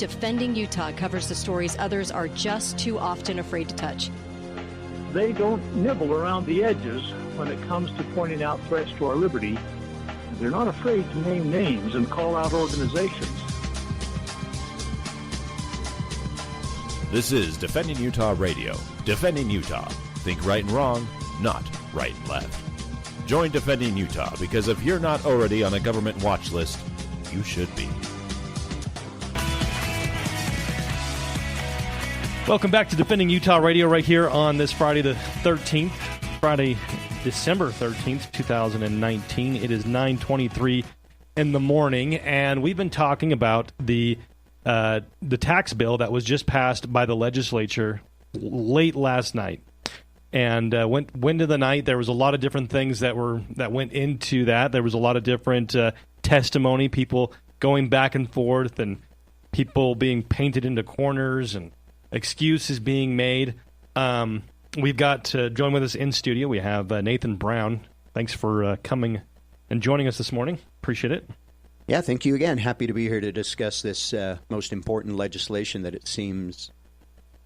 Defending Utah covers the stories others are just too often afraid to touch. They don't nibble around the edges when it comes to pointing out threats to our liberty. They're not afraid to name names and call out organizations. This is Defending Utah Radio. Defending Utah. Think right and wrong, not right and left. Join Defending Utah, because if you're not already on a government watch list, you should be. Welcome back to Defending Utah Radio right here on this Friday the 13th, Friday, December 13th, 2019. It is 9:23 in the morning, and we've been talking about the tax bill that was just passed by the legislature late last night. And went into the night. There was a lot of different things that went into that. There was a lot of different testimony, people going back and forth, and people being painted into corners, and excuses being made. We've got to join with us in studio. We have Nathan Brown. Thanks for coming and joining us this morning. Appreciate it. Yeah, thank you again. Happy to be here to discuss this most important legislation that it seems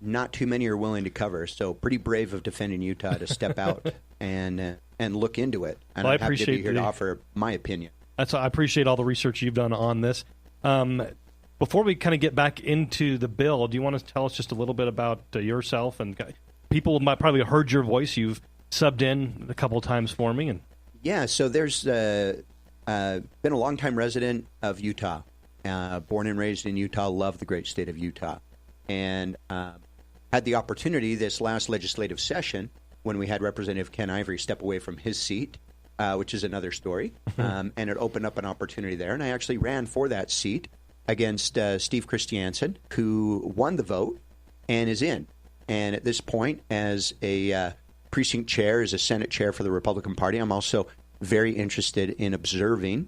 not too many are willing to cover. So pretty brave of Defending Utah to step out and look into it. And well, I'm happy to be here to offer my opinion. I appreciate all the research you've done on this. Before we kind of get back into the bill, do you want to tell us just a little bit about yourself? And people might probably have heard your voice. You've subbed in a couple of times for me. And yeah, so there's been a longtime resident of Utah, born and raised in Utah, love the great state of Utah. And had the opportunity this last legislative session when we had Representative Ken Ivory step away from his seat, which is another story, and it opened up an opportunity there. And I actually ran for that seat against Steve Christiansen, who won the vote and is in. And at this point, as a precinct chair, as a Senate chair for the Republican Party, I'm also very interested in observing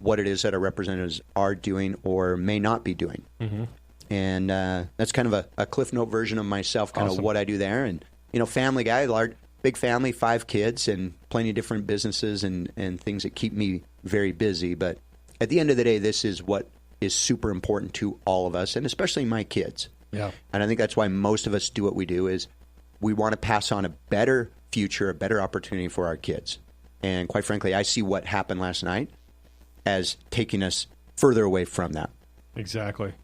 what it is that our representatives are doing or may not be doing. Mm-hmm. And that's kind of a Cliff Note version of myself, kind of what I do there. And, family guy, big family, 5 kids, and plenty of different businesses and things that keep me very busy. But at the end of the day, this is what is super important to all of us, and especially my kids. Yeah. And I think that's why most of us do what we do, is we want to pass on a better future, a better opportunity for our kids. And quite frankly, I see what happened last night as taking us further away from that. Exactly.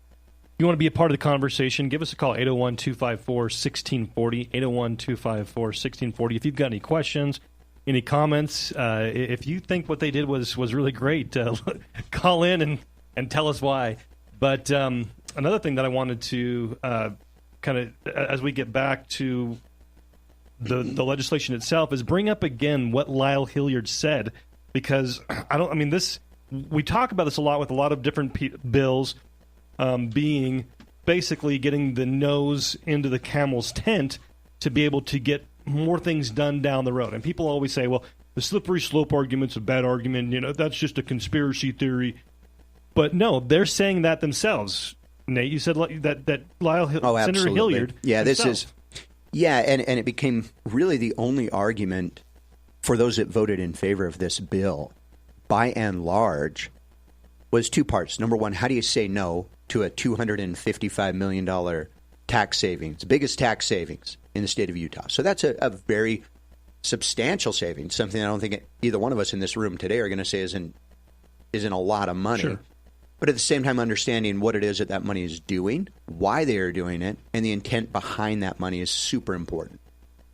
You want to be a part of the conversation, give us a call, 801-254-1640, 801-254-1640. If you've got any questions, any comments, if you think what they did was really great, call in and tell us why. But another thing that I wanted to kind of, as we get back to the legislation itself, is bring up again what Lyle Hilliard said, because we talk about this a lot with a lot of different bills, being basically getting the nose into the camel's tent to be able to get more things done down the road. And people always say, well, the slippery slope argument's a bad argument. That's just a conspiracy theory. But no, they're saying that themselves. Nate, you said that Lyle Senator Hilliard. Yeah, himself. this is. Yeah, and it became really the only argument for those that voted in favor of this bill, by and large, was 2 parts. Number one, how do you say no to a $255 million tax savings, biggest tax savings in the state of Utah? So that's a very substantial savings, something I don't think either one of us in this room today are going to say isn't a lot of money. Sure. But at the same time, understanding what it is that money is doing, why they are doing it, and the intent behind that money is super important.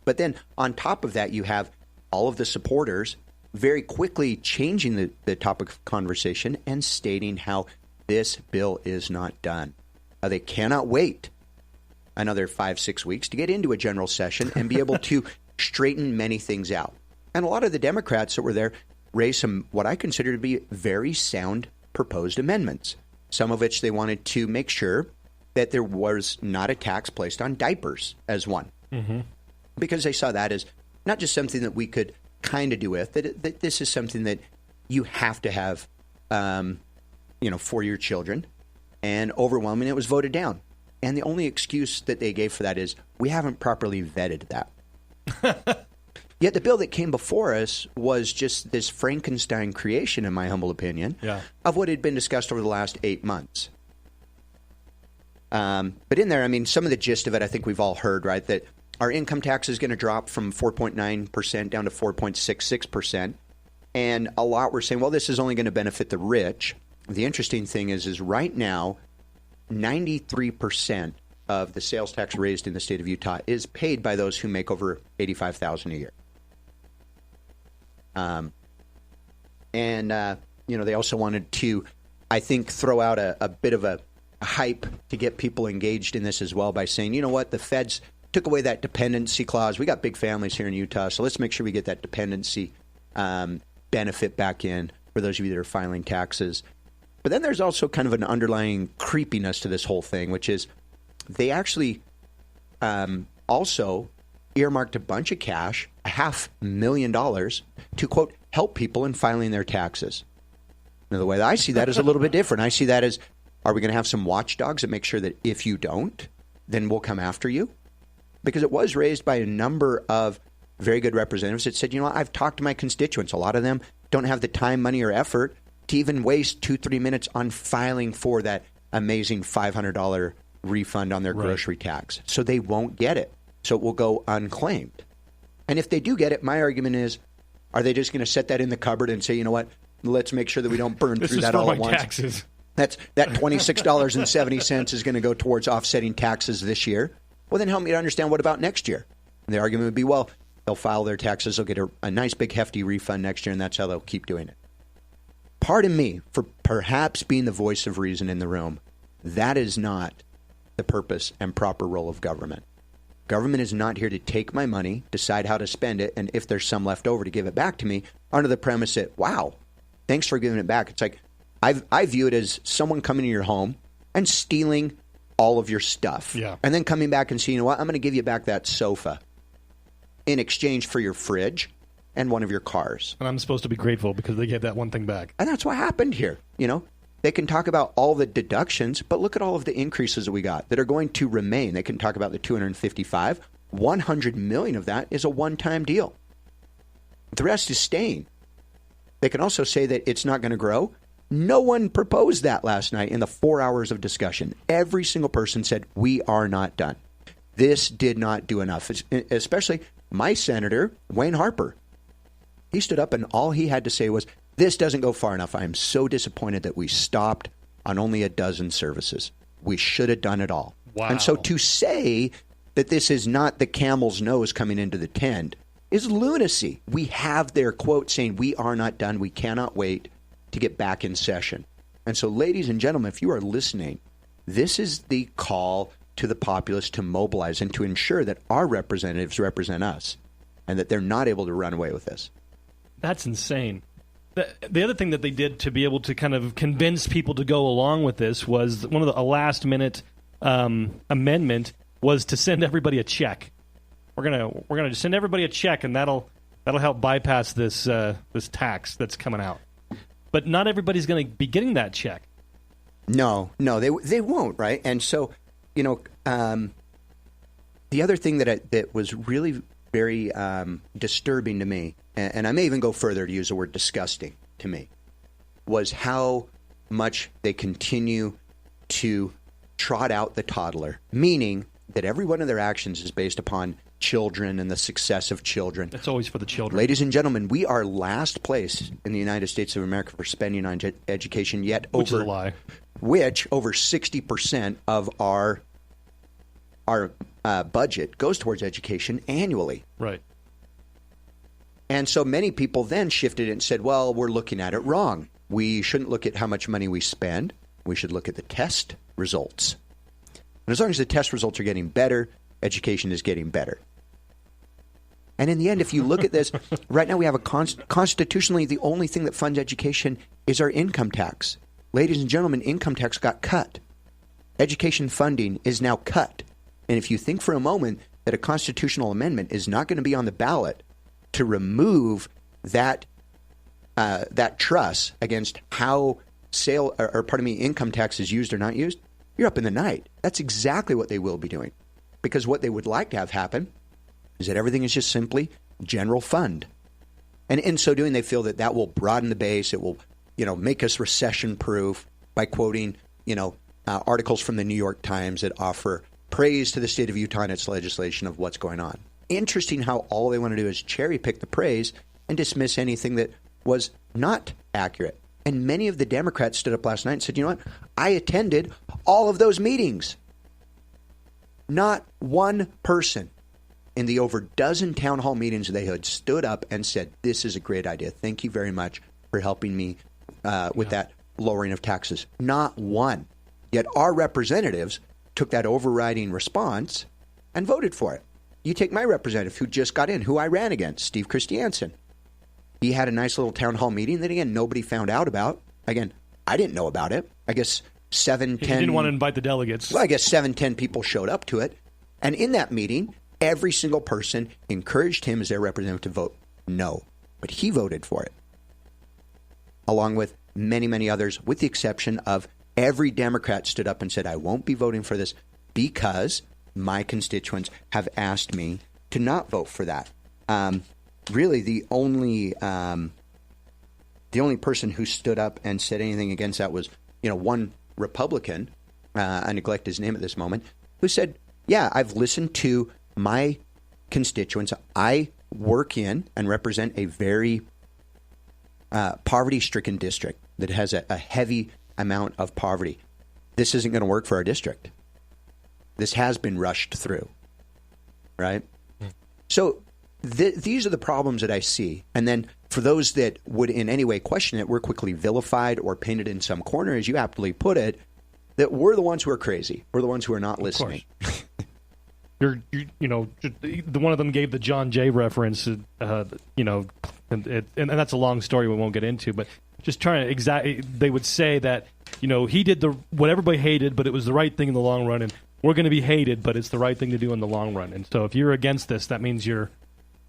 But then on top of that, you have all of the supporters very quickly changing the topic of conversation and stating how this bill is not done. They cannot wait another 5-6 weeks to get into a general session and be able to straighten many things out. And a lot of the Democrats that were there raised some what I consider to be very sound proposed amendments, some of which they wanted to make sure that there was not a tax placed on diapers as one. Mm-hmm. Because they saw that as not just something that we could kind of do with, that this is something that you have to have for your children. And overwhelmingly, it was voted down. And the only excuse that they gave for that is, we haven't properly vetted that. Yet the bill that came before us was just this Frankenstein creation, in my humble opinion, of what had been discussed over the last 8 months. But in there, I mean, some of the gist of it, I think we've all heard, right, that our income tax is going to drop from 4.9% down to 4.66%. And a lot were saying, well, this is only going to benefit the rich. The interesting thing is right now, 93% of the sales tax raised in the state of Utah is paid by those who make over $85,000 a year. They also wanted to, I think, throw out a bit of a hype to get people engaged in this as well by saying, you know what, the feds took away that dependency clause. We got big families here in Utah, so let's make sure we get that dependency benefit back in for those of you that are filing taxes. But then there's also kind of an underlying creepiness to this whole thing, which is they actually also earmarked a bunch of cash, $500,000, to, quote, help people in filing their taxes. Now, the way that I see that is a little bit different. I see that as, are we going to have some watchdogs that make sure that if you don't, then we'll come after you? Because it was raised by a number of very good representatives that said, you know what, I've talked to my constituents. A lot of them don't have the time, money, or effort to even waste 2-3 minutes on filing for that amazing $500 refund on their grocery tax. So they won't get it. So it will go unclaimed. And if they do get it, my argument is, are they just going to set that in the cupboard and say, you know what, let's make sure that we don't burn through that all at once? Taxes. That $26.70 is going to go towards offsetting taxes this year. Well, then help me to understand, what about next year? And the argument would be, well, they'll file their taxes, they'll get a nice big hefty refund next year, and that's how they'll keep doing it. Pardon me for perhaps being the voice of reason in the room. That is not the purpose and proper role of government. Government is not here to take my money, decide how to spend it, and if there's some left over to give it back to me under the premise that, wow, thanks for giving it back. It's like, I view it as someone coming to your home and stealing all of your stuff. Yeah. And then coming back and saying, you know what, I'm going to give you back that sofa in exchange for your fridge and one of your cars. And I'm supposed to be grateful because they gave that one thing back. And that's what happened here. You know, they can talk about all the deductions, but look at all of the increases that we got that are going to remain. They can talk about the 255. 100 million of that is a one-time deal. The rest is staying. They can also say that it's not going to grow. No one proposed that last night in the 4 hours of discussion. Every single person said, we are not done. This did not do enough, especially my senator, Wayne Harper. He stood up and all he had to say was, this doesn't go far enough. I am so disappointed that we stopped on only a dozen services. We should have done it all. Wow. And so to say that this is not the camel's nose coming into the tent is lunacy. We have their quote saying, we are not done. We cannot wait to get back in session. And so, ladies and gentlemen, if you are listening, this is the call to the populace to mobilize and to ensure that our representatives represent us and that they're not able to run away with this. That's insane. The other thing that they did to be able to kind of convince people to go along with this was one of a last-minute amendment was to send everybody a check. We're gonna just send everybody a check, and that'll help bypass this tax that's coming out. But not everybody's going to be getting that check. No, they won't, right? And so, you know, the other thing that was really very disturbing to me, and I may even go further to use the word disgusting to me, was how much they continue to trot out the toddler, meaning that every one of their actions is based upon children and the success of children. It's always for the children. Ladies and gentlemen, we are last place in the United States of America for spending on education, yet which is a lie. Which over 60% of our budget goes towards education annually. Right. And so many people then shifted it and said, well, we're looking at it wrong. We shouldn't look at how much money we spend. We should look at the test results. And as long as the test results are getting better, education is getting better. And in the end, if you look at this, right now we have constitutionally, the only thing that funds education is our income tax. Ladies and gentlemen, income tax got cut. Education funding is now cut. And if you think for a moment that a constitutional amendment is not going to be on the ballot to remove that truss against how income tax is used or not used, you're up in the night. That's exactly what they will be doing. Because what they would like to have happen is that everything is just simply general fund. And in so doing, they feel that will broaden the base. It will, make us recession-proof by quoting, articles from the New York Times that offer praise to the state of Utah and its legislation of what's going on. Interesting how all they want to do is cherry pick the praise and dismiss anything that was not accurate. And many of the Democrats stood up last night and said, you know what? I attended all of those meetings. Not one person in the over dozen town hall meetings they had stood up and said, this is a great idea. Thank you very much for helping me with that lowering of taxes. Not one. Yet our representatives took that overriding response and voted for it. You take my representative who just got in, who I ran against, Steve Christiansen. He had a nice little town hall meeting that, again, nobody found out about. Again, I didn't know about it. I guess 7, 10... He didn't want to invite the delegates. Well, I guess 7, 10 people showed up to it. And in that meeting, every single person encouraged him as their representative to vote no. But he voted for it, along with many, many others, with the exception of every Democrat stood up and said, I won't be voting for this because my constituents have asked me to not vote for that. Really, the only person who stood up and said anything against that was, one Republican, I neglect his name at this moment, who said, yeah, I've listened to my constituents. I work in and represent a very poverty-stricken district that has a heavy amount of poverty. This isn't going to work for our district. This has been rushed through, right? So these are the problems that I see. And then for those that would in any way question it, we're quickly vilified or painted in some corner, as you aptly put it, that we're the ones who are crazy. We're the ones who are not listening. You're the one of them gave the John Jay reference, and that's a long story we won't get into, but just trying to they would say that, he did what everybody hated, but it was the right thing in the long run, and we're going to be hated, but it's the right thing to do in the long run. And so if you're against this, that means you're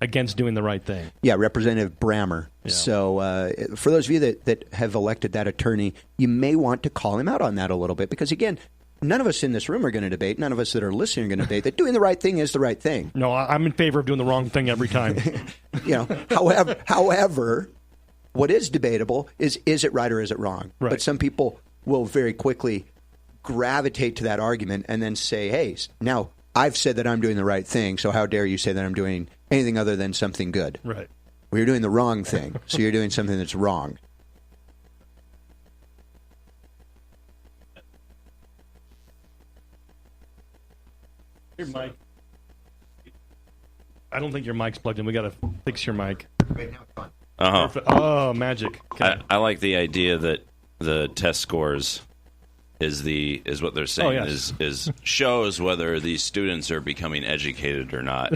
against doing the right thing. Yeah, Representative Brammer. Yeah. So for those of you that have elected that attorney, you may want to call him out on that a little bit, because again, none of us in this room are going to debate. None of us that are listening are going to debate that doing the right thing is the right thing. No, I'm in favor of doing the wrong thing every time. However, what is debatable is it right or is it wrong? Right. But some people will very quickly gravitate to that argument and then say, hey, now I've said that I'm doing the right thing, so how dare you say that I'm doing anything other than something good? Right. Well, you're doing the wrong thing, so you're doing something that's wrong. Your mic. I don't think your mic's plugged in. We got to fix your mic. Right now it's on. Uh-huh. Oh, magic. Okay. I like the idea that the test scores is what they're saying is shows whether these students are becoming educated or not.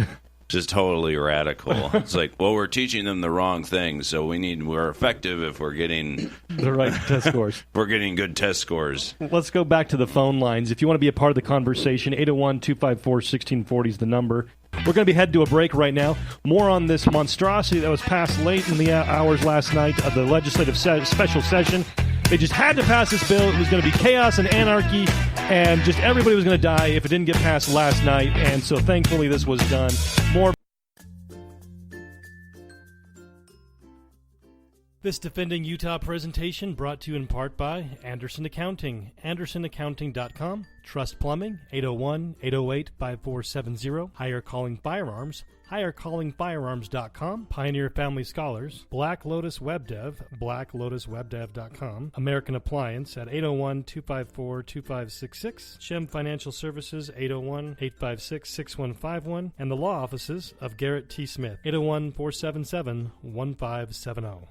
Just totally radical. It's like, well, we're teaching them the wrong thing, so we're effective if we're getting the right test scores. We're getting good test scores. Let's go back to the phone lines. If you want to be a part of the conversation, 801-254-1640 is the number. We're going to be headed to a break right now. More on this monstrosity that was passed late in the hours last night of the legislative special session. They just had to pass this bill. It was going to be chaos and anarchy, and just everybody was going to die if it didn't get passed last night. And so thankfully this was done. More. This Defending Utah presentation brought to you in part by Anderson Accounting, andersonaccounting.com, Trust Plumbing, 801-808-5470, Higher Calling Firearms, highercallingfirearms.com, Pioneer Family Scholars, Black Lotus Web Dev, blacklotuswebdev.com, American Appliance at 801-254-2566, Shem Financial Services, 801-856-6151, and the law offices of Garrett T. Smith, 801-477-1570.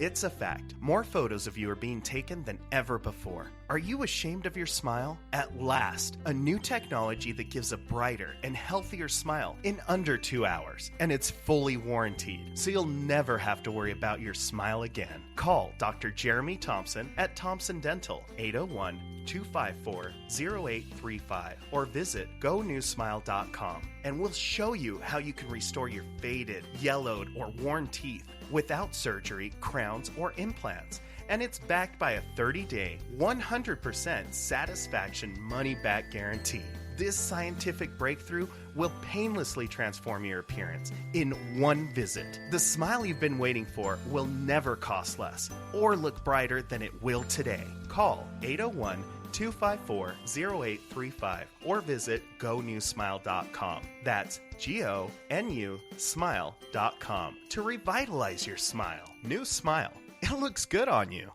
It's a fact. More photos of you are being taken than ever before. Are you ashamed of your smile? At last, a new technology that gives a brighter and healthier smile in under 2 hours. And it's fully warranted, so you'll never have to worry about your smile again. Call Dr. Jeremy Thompson at Thompson Dental, 801-254-0835, or visit GoNewSmile.com, and we'll show you how you can restore your faded, yellowed, or worn teeth without surgery, crowns, or implants. And it's backed by a 30-day, 100% satisfaction money-back guarantee. This scientific breakthrough will painlessly transform your appearance in one visit. The smile you've been waiting for will never cost less or look brighter than it will today. Call 801 254-0835 or visit GoNewSmile.com. That's GONU Smile.com to revitalize your smile. New Smile. It looks good on you.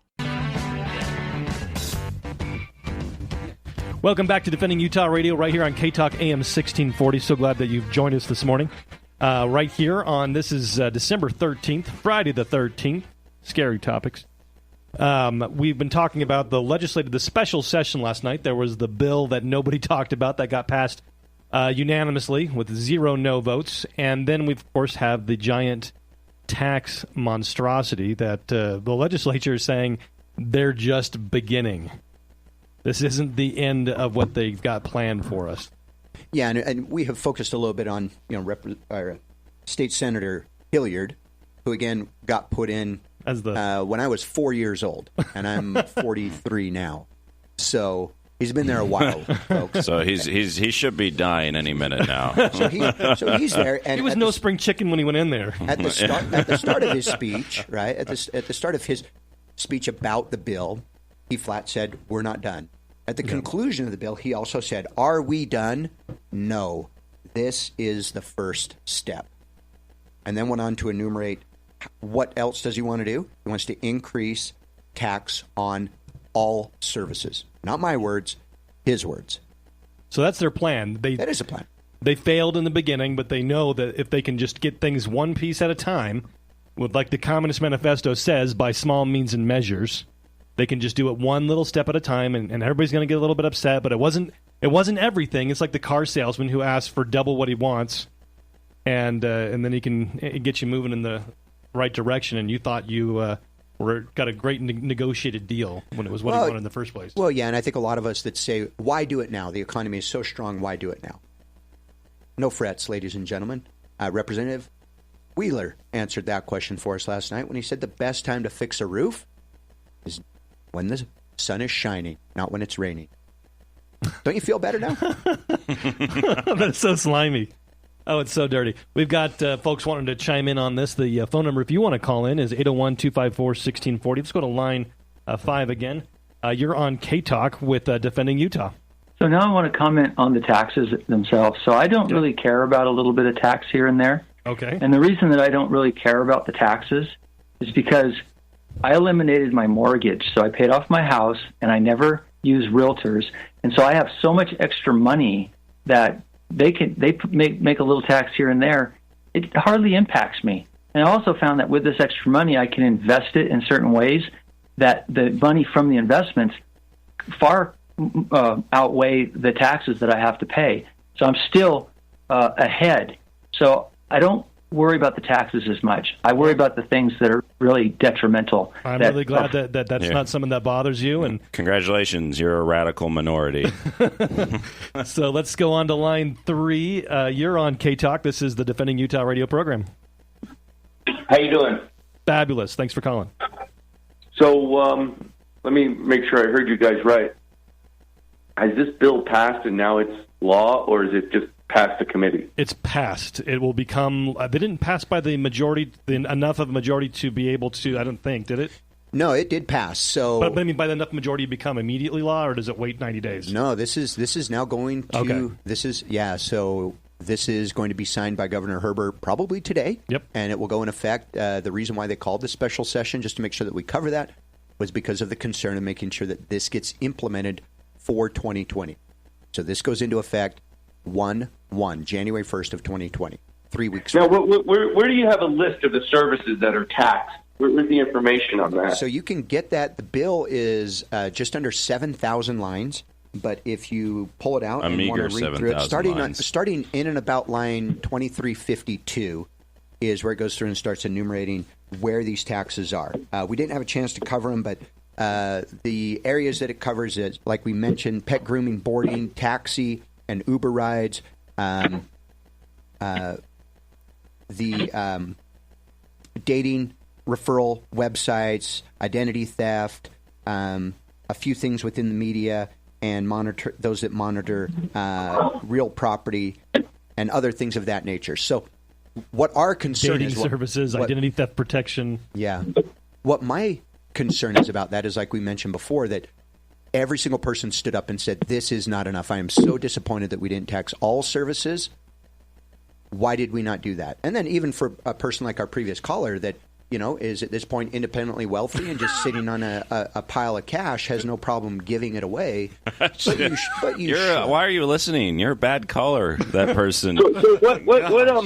Welcome back to Defending Utah Radio right here on K-Talk AM 1640. So glad that you've joined us this morning. Right here on, this is December 13th, Friday the 13th. Scary topics. We've been talking about the special session last night. There was the bill that nobody talked about that got passed unanimously with 0 no votes. And then we, of course, have the giant tax monstrosity that the legislature is saying they're just beginning. This isn't the end of what they've got planned for us. Yeah, and we have focused a little bit on State Senator Hilliard, who again got put in as when I was 4 years old, and I'm 43 now. So he's been there a while, folks. So he should be dying any minute now. So he's there. And he was no spring chicken when he went in there. At the start of his speech, right? At the start of his speech about the bill, he flat said, "We're not done." At the conclusion of the bill, he also said, "Are we done? No. This is the first step." And then went on to enumerate what else does he want to do. He wants to increase tax on all services. Not my words, his words. So that's their plan. That is a plan. They failed in the beginning, but they know that if they can just get things one piece at a time, with like the Communist Manifesto says, by small means and measures, they can just do it one little step at a time, and everybody's going to get a little bit upset. But it wasn't everything. It's like the car salesman who asks for double what he wants, and then he can get you moving in the right direction. And you thought you got a great negotiated deal when it was what he wanted in the first place. Well, yeah, and I think a lot of us that say, "Why do it now? The economy is so strong. Why do it now?" No frets, ladies and gentlemen. Representative Wheeler answered that question for us last night when he said the best time to fix a roof is when the sun is shining, not when it's raining. Don't you feel better now? That's so slimy. Oh, it's so dirty. We've got folks wanting to chime in on this. The phone number, if you want to call in, is 801-254-1640. Let's go to line 5 again. You're on K-Talk with Defending Utah. So now I want to comment on the taxes themselves. So I don't really care about a little bit of tax here and there. Okay. And the reason that I don't really care about the taxes is because I eliminated my mortgage. So I paid off my house, and I never use realtors. And so I have so much extra money that they make a little tax here and there. It hardly impacts me. And I also found that with this extra money, I can invest it in certain ways that the money from the investments far outweigh the taxes that I have to pay. So I'm still ahead. So I don't worry about the taxes as much. I worry about the things that are really detrimental. I'm really glad that's not something that bothers you. And congratulations, you're a radical minority. So let's go on to line 3. You're on K-Talk. This is the Defending Utah radio program. How you doing? Fabulous. Thanks for calling. So let me make sure I heard you guys right. Has this bill passed and now it's law, or is it just passed the committee? It's passed. It will become. They didn't pass by the majority, enough of a majority to be able to. I don't think, did it? No, it did pass. So, but I mean, by the enough majority, become immediately law, or does it wait 90 days? No, this is now going to. Okay. So this is going to be signed by Governor Herbert probably today. Yep. And it will go in effect. The reason why they called this special session, just to make sure that we cover that, was because of the concern of making sure that this gets implemented for 2020. So this goes into effect January 1st of 2020. 3 weeks. Now, where do you have a list of the services that are taxed? Where's the information on that? So you can get that. The bill is just under 7,000 lines, but if you pull it out and want to read through it, starting in and about line 2352 is where it goes through and starts enumerating where these taxes are. We didn't have a chance to cover them, but the areas that it covers is, like we mentioned, pet grooming, boarding, taxi, and Uber rides, the dating referral websites, identity theft, a few things within the media, and monitor those that monitor real property and other things of that nature. So what our concern is... Dating services, identity theft protection. Yeah. What my concern is about that is, like we mentioned before, that every single person stood up and said, this is not enough. I am so disappointed that we didn't tax all services. Why did we not do that? And then even for a person like our previous caller that, is at this point independently wealthy and just sitting on a pile of cash, has no problem giving it away. But you should. Why are you listening? You're a bad caller, that person. So what bill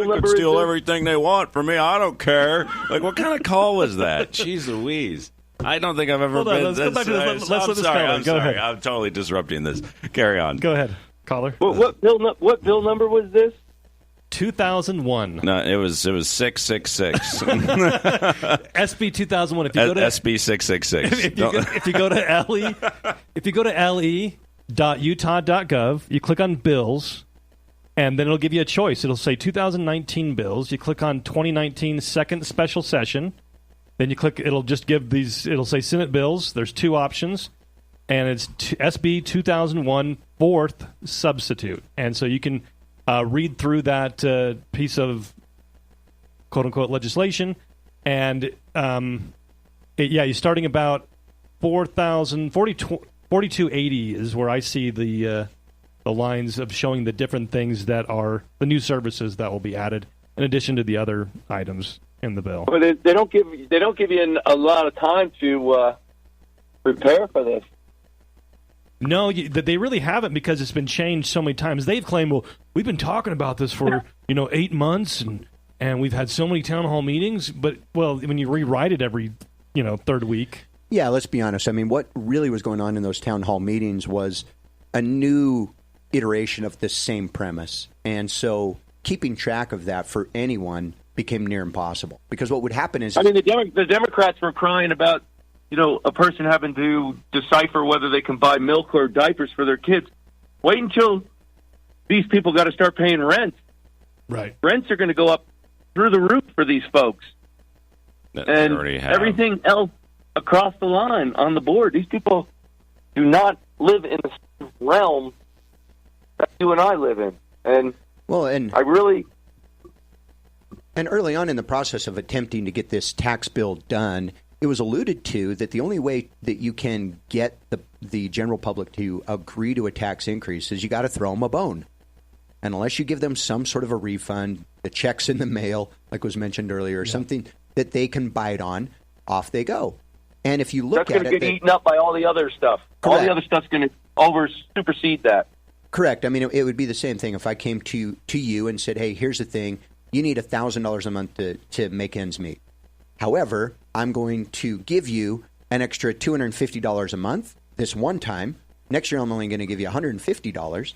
number is steal this? everything they want from me. I don't care. Like, what kind of call was that? Jeez Louise. I don't think I've ever Hold on, been let's this. go back to this. Let's let this sorry. caller. I'm Go sorry. ahead. I'm totally disrupting this. Carry on. Go ahead, caller. What bill number was this? 2001. No, it was 666. SB 2001. If you go to SB 666. if you go to le.utah.gov, you click on bills, and then it'll give you a choice. It'll say 2019 bills. You click on 2019 second special session. Then you click. It'll just give these. It'll say Senate bills. There's two options, and it's SB 2001 fourth substitute, and so you can read through that piece of quote-unquote legislation, and you're starting about 4280 is where I see the lines of showing the different things that are the new services that will be added in addition to the other items in the bill. But they don't give you a lot of time to prepare for this. No, they really haven't, because it's been changed so many times. They've claimed, well, we've been talking about this for 8 months, and we've had so many town hall meetings. But when you rewrite it every third week. Yeah, let's be honest. I mean, what really was going on in those town hall meetings was a new iteration of the same premise, and so keeping track of that for anyone became near impossible. Because what would happen is, the Democrats were crying about, a person having to decipher whether they can buy milk or diapers for their kids. Wait until these people got to start paying rent. Right. Rents are going to go up through the roof for these folks. And everything else across the line on the board. These people do not live in the same realm that you and I live in. And early on in the process of attempting to get this tax bill done, it was alluded to that the only way that you can get the general public to agree to a tax increase is you got to throw them a bone. And unless you give them some sort of a refund, the check's in the mail, like was mentioned earlier, something that they can bite on, off they go. And if you look at it, that's going to get eaten up by all the other stuff. Correct. All the other stuff's going to supersede that. Correct. I mean, it would be the same thing if I came to you and said, hey, here's the thing. You need $1,000 a month to make ends meet. However, I'm going to give you an extra $250 a month this one time. Next year, I'm only going to give you $150,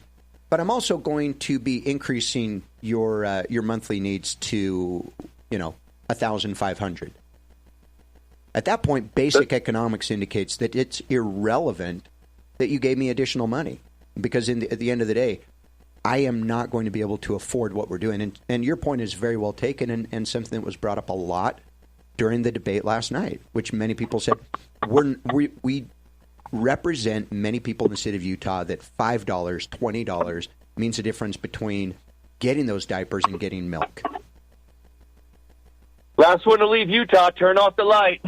but I'm also going to be increasing your monthly needs to, $1,500. At that point, basic economics indicates that it's irrelevant that you gave me additional money, because at the end of the day, I am not going to be able to afford what we're doing. And your point is very well taken, and something that was brought up a lot during the debate last night, which many people said, we represent many people in the state of Utah that $5, $20 means the difference between getting those diapers and getting milk. Last one to leave Utah, turn off the light.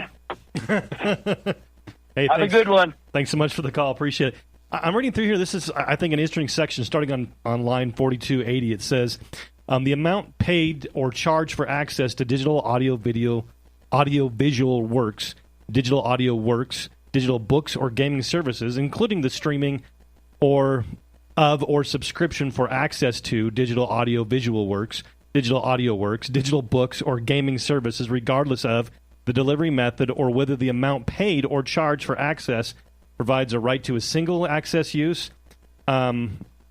Hey, have a good one. Thanks so much for the call. Appreciate it. I'm reading through here. This is, I think, an interesting section starting on line 4280. It says, the amount paid or charged for access to digital audio-visual works, digital audio works, digital books, or gaming services, including the streaming or subscription for access to digital audio-visual works, digital audio works, digital books, or gaming services, regardless of the delivery method or whether the amount paid or charged for access provides a right to a single access use,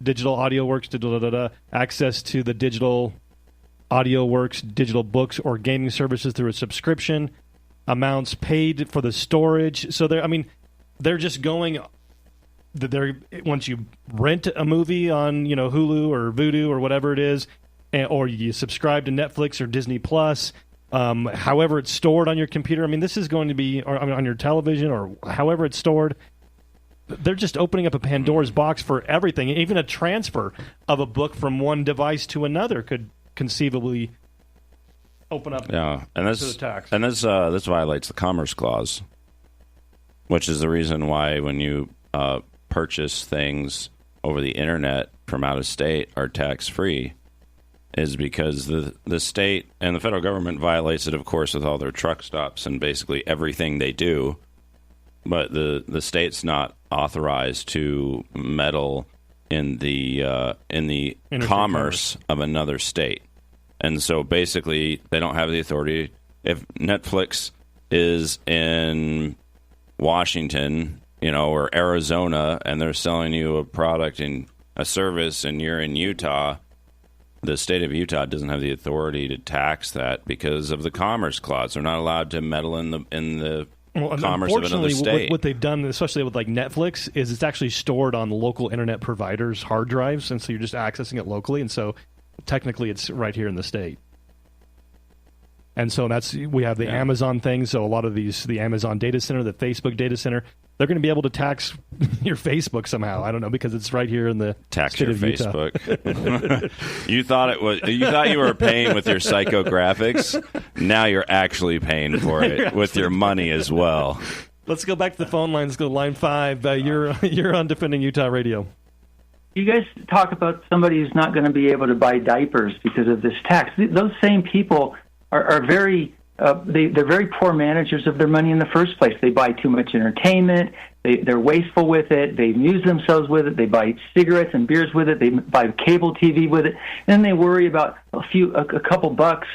digital audio works, access to the digital audio works, digital books, or gaming services through a subscription, amounts paid for the storage. So they're just going. Once you rent a movie on Hulu or Vudu or whatever it is, or you subscribe to Netflix or Disney Plus, however it's stored on your computer. This is going to be on your television or however it's stored. They're just opening up a Pandora's box for everything. Even a transfer of a book from one device to another could conceivably open up to the tax. And this violates the Commerce Clause. which is the reason why when you purchase things over the internet from out of state are tax-free, is because the state and the federal government violates it, of course, with all their truck stops and basically everything they do. But the state's not authorized to meddle in the commerce of another state. And so basically they don't have the authority. If Netflix is in Washington, or Arizona, and they're selling you a product and a service and you're in Utah, the state of Utah doesn't have the authority to tax that because of the Commerce Clause. They're not allowed to meddle in the commerce of another state. What they've done, especially with like Netflix, is it's actually stored on local internet providers' hard drives, and so you're just accessing it locally, and so technically it's right here in the state. And so we have the Amazon thing, so a lot of the Amazon data center, the Facebook data center, they're going to be able to tax your Facebook somehow. I don't know, because it's right here in the tax state your of Utah. Facebook. You thought you were paying with your psychographics. Now you're actually paying for it with your money as well. Let's go back to the phone line. Let's go to line 5. You're on Defending Utah Radio. You guys talk about somebody who's not going to be able to buy diapers because of this tax. Those same people are very they're very poor managers of their money in the first place. They buy too much entertainment. They're wasteful with it. They amuse themselves with it. They buy cigarettes and beers with it. They buy cable TV with it. And then they worry about a couple bucks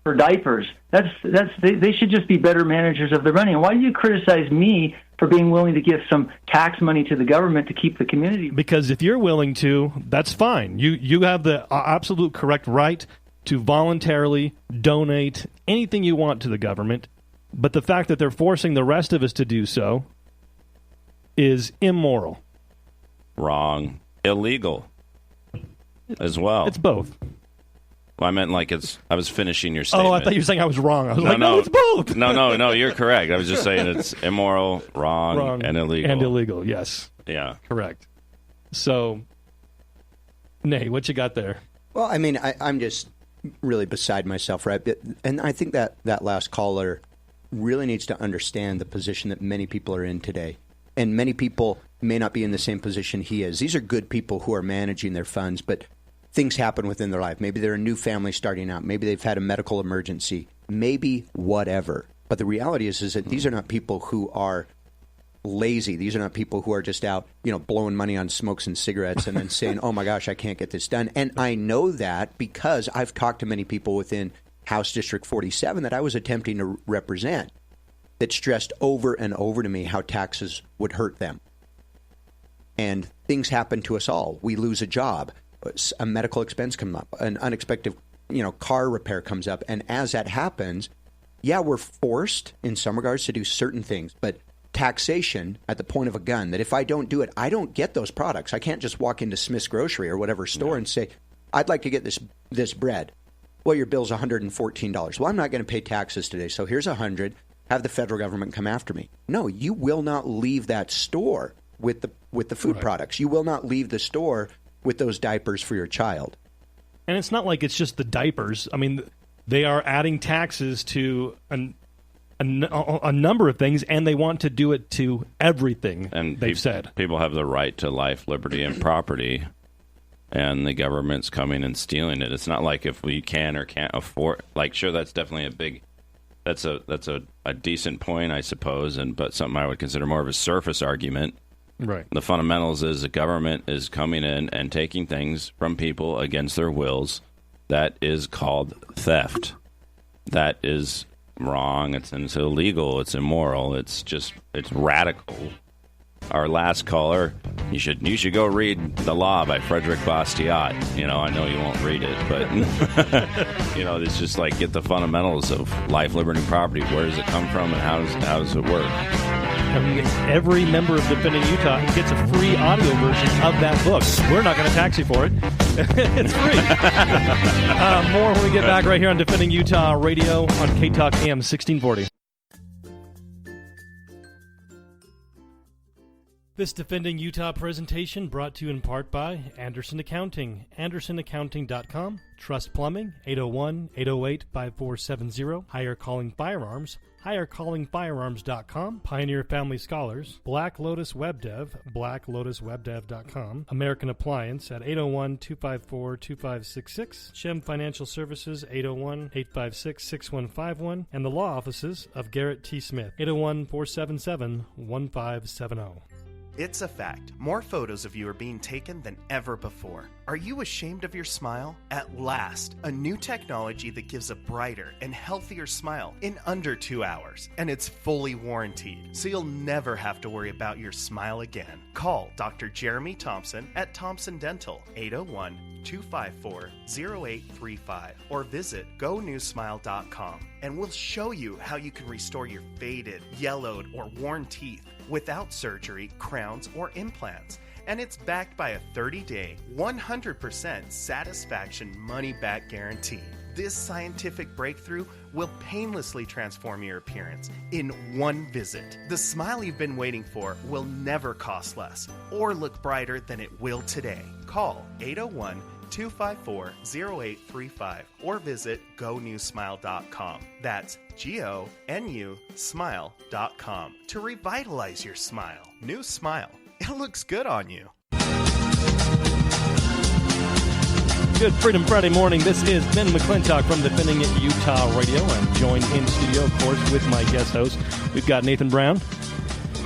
for diapers. They should just be better managers of their money. And why do you criticize me for being willing to give some tax money to the government to keep the community? Because if you're willing to, that's fine. You have the absolute correct right to voluntarily donate anything you want to the government, but the fact that they're forcing the rest of us to do so is immoral. Wrong. Illegal as well. It's both. Well, I meant I was finishing your statement. Oh, I thought you were saying I was wrong. I was no, it's both. No, you're correct. I was just saying it's immoral, wrong, and illegal. And illegal, yes. Yeah. Correct. So, Nay, what you got there? Well, I mean, I'm just really beside myself, right? And I think that last caller really needs to understand the position that many people are in today. And many people may not be in the same position he is. These are good people who are managing their funds, but things happen within their life. Maybe they're a new family starting out. Maybe they've had a medical emergency. Maybe whatever. But the reality is that these are not people who are lazy. These are not people who are just out, blowing money on smokes and cigarettes and then saying, oh my gosh, I can't get this done. And I know that because I've talked to many people within House District 47 that I was attempting to represent that stressed over and over to me how taxes would hurt them. And things happen to us all. We lose a job. A medical expense comes up. An unexpected, car repair comes up. And as that happens, we're forced in some regards to do certain things. But taxation at the point of a gun, that if I don't do it, I don't get those products. I can't just walk into Smith's Grocery or whatever store and say, I'd like to get this bread. Well, your bill's $114. Well, I'm not going to pay taxes today, so here's $100. Have the federal government come after me. No, you will not leave that store with the food products. You will not leave the store with those diapers for your child. And it's not like it's just the diapers. I mean, they are adding taxes to a number of things, and they want to do it to everything, and they've said. People have the right to life, liberty, and property, and the government's coming and stealing it. It's not like if we can or can't afford. Sure, that's definitely that's a decent point, I suppose, but something I would consider more of a surface argument. Right. The fundamentals is the government is coming in and taking things from people against their wills. That is called theft. That is wrong. It's illegal. It's immoral. It's radical. Our last caller, you should go read The Law by Frederick Bastiat. I know you won't read it, but it's just get the fundamentals of life, liberty, and property. Where does it come from, and how does it work? Every member of Defending Utah gets a free audio version of that book. We're not going to tax you for it. It's free. More when we get back right here on Defending Utah Radio on K-Talk AM 1640. This Defending Utah presentation brought to you in part by Anderson Accounting, andersonaccounting.com, Trust Plumbing, 801-808-5470, Higher Calling Firearms, highercallingfirearms.com, Pioneer Family Scholars, Black Lotus Web Dev, blacklotuswebdev.com, American Appliance at 801-254-2566, Shem Financial Services, 801-856-6151, and the law offices of Garrett T. Smith, 801-477-1570. It's a fact. More photos of you are being taken than ever before. Are you ashamed of your smile? At last, a new technology that gives a brighter and healthier smile in under 2 hours. And it's fully warranted, so you'll never have to worry about your smile again. Call Dr. Jeremy Thompson at Thompson Dental, 801-254-0835, or visit GoNewSmile.com, and we'll show you how you can restore your faded, yellowed, or worn teeth without surgery, crowns, or implants. And it's backed by a 30-day, 100% satisfaction money-back guarantee. This scientific breakthrough will painlessly transform your appearance in one visit. The smile you've been waiting for will never cost less or look brighter than it will today. Call 801-254-0835 or visit GoNewSmile.com. That's GONU smile.com to revitalize your smile. New Smile. It looks good on you. Good Freedom Friday morning. This is Ben McClintock from Defending Utah Radio. I'm joined in studio, of course, with my guest host. We've got Nathan Brown,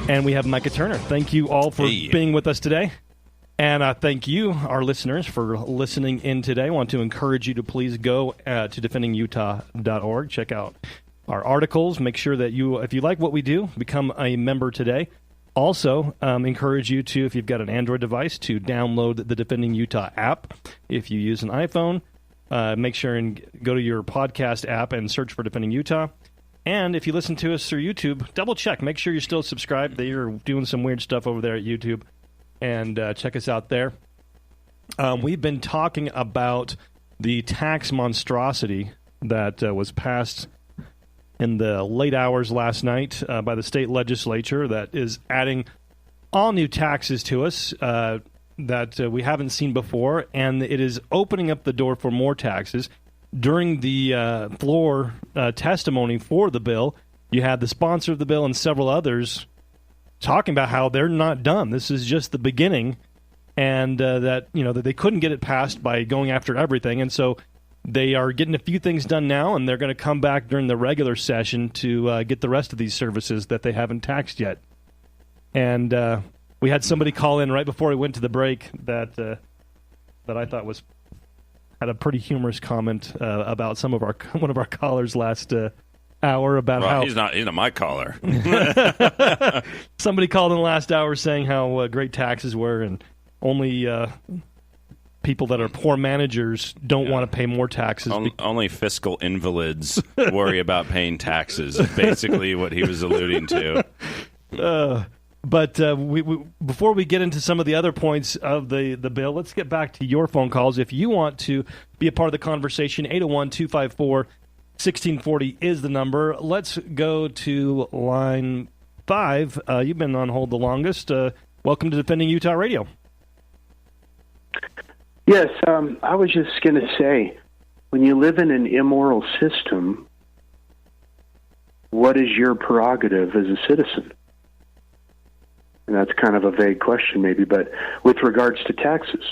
and we have Micah Turner. Thank you all for being with us today. And thank you, our listeners, for listening in today. I want to encourage you to please go to defendingutah.org. Check out our articles. Make sure that you, if you like what we do, become a member today. Also, encourage you to, if you've got an Android device, to download the Defending Utah app. If you use an iPhone, make sure and go to your podcast app and search for Defending Utah. And if you listen to us through YouTube, double check. Make sure you're still subscribed. They are doing some weird stuff over there at YouTube. And check us out there. We've been talking about the tax monstrosity that was passed in the late hours last night by the state legislature that is adding all new taxes to us that we haven't seen before, and it is opening up the door for more taxes. During the floor testimony for the bill, you had the sponsor of the bill and several others talking about how they're not done. This is just the beginning, and that they couldn't get it passed by going after everything, and so they are getting a few things done now, and they're going to come back during the regular session to get the rest of these services that they haven't taxed yet. And we had somebody call in right before we went to the break that I thought had a pretty humorous comment about one of our callers last hour about how he's not my caller. Somebody called in the last hour saying how great taxes were, and only people that are poor managers don't want to pay more taxes. Only fiscal invalids worry about paying taxes, basically what he was alluding to. But before we get into some of the other points of the bill, let's get back to your phone calls. If you want to be a part of the conversation, 801-254-1640 is the number. Let's go to line 5. You've been on hold the longest. Welcome to Defending Utah Radio. Yes, I was just going to say, when you live in an immoral system, what is your prerogative as a citizen? And that's kind of a vague question maybe, but with regards to taxes.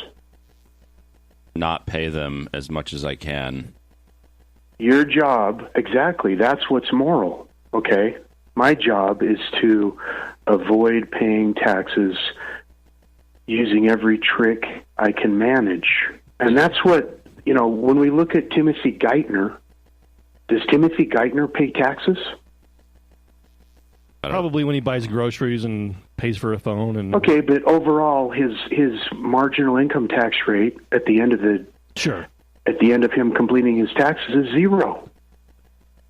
Not pay them as much as I can. Your job, exactly, that's what's moral, okay? My job is to avoid paying taxes using every trick I can manage. And that's what, when we look at Timothy Geithner, does Timothy Geithner pay taxes? Probably when he buys groceries and pays for a phone. And okay, but overall, his marginal income tax rate at the end of him completing his taxes is 0.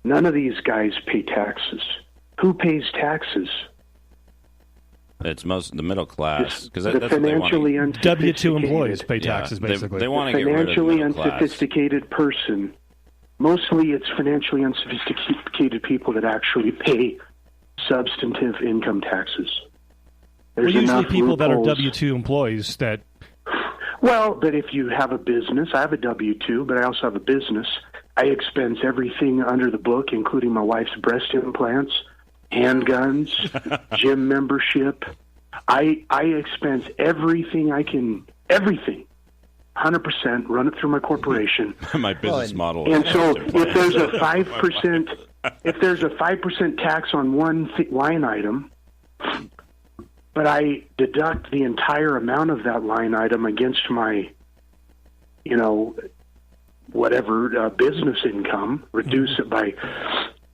None of these guys pay taxes. Who pays taxes? It's the middle class, because the financially unsophisticated W-2 employees pay taxes. Basically, they want to get rid of the financially middle class. Unsophisticated person. Mostly, it's financially unsophisticated people that actually pay substantive income taxes. There's usually people loopholes. that are W-2 employees that... Well, but if you have a business, I have a W-2, but I also have a business. I expense everything under the book, including my wife's breast implants, handguns, gym membership. I expense everything I can, everything, 100%, run it through my corporation. My business model. And so if there's a 5% tax on one line item, but I deduct the entire amount of that line item against my, whatever business income, reduce it by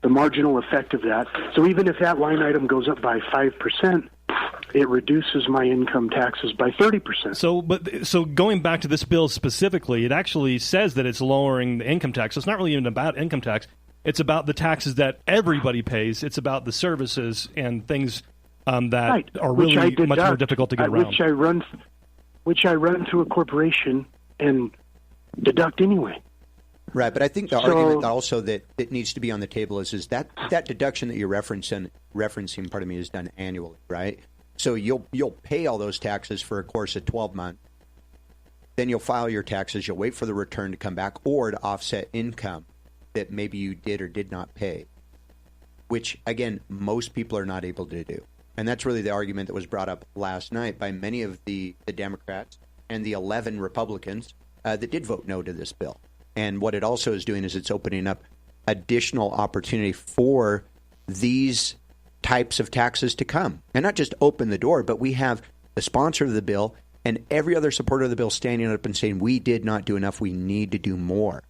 the marginal effect of that. So even if that line item goes up by 5%, it reduces my income taxes by 30%. So going back to this bill specifically, it actually says that it's lowering the income tax. So it's not really even about income tax. It's about the taxes that everybody pays. It's about the services and things that are really much more difficult to get around. Which I run through a corporation and deduct anyway. Right, but I think the argument also that needs to be on the table is that deduction that you're referencing, is done annually, right? So you'll pay all those taxes for a course of 12 months. Then you'll file your taxes. You'll wait for the return to come back or to offset income that maybe you did or did not pay, which, again, most people are not able to do. And that's really the argument that was brought up last night by many of the Democrats and the 11 Republicans that did vote no to this bill. And what it also is doing is it's opening up additional opportunity for these types of taxes to come. And not just open the door, but we have the sponsor of the bill and every other supporter of the bill standing up and saying, we did not do enough, we need to do more.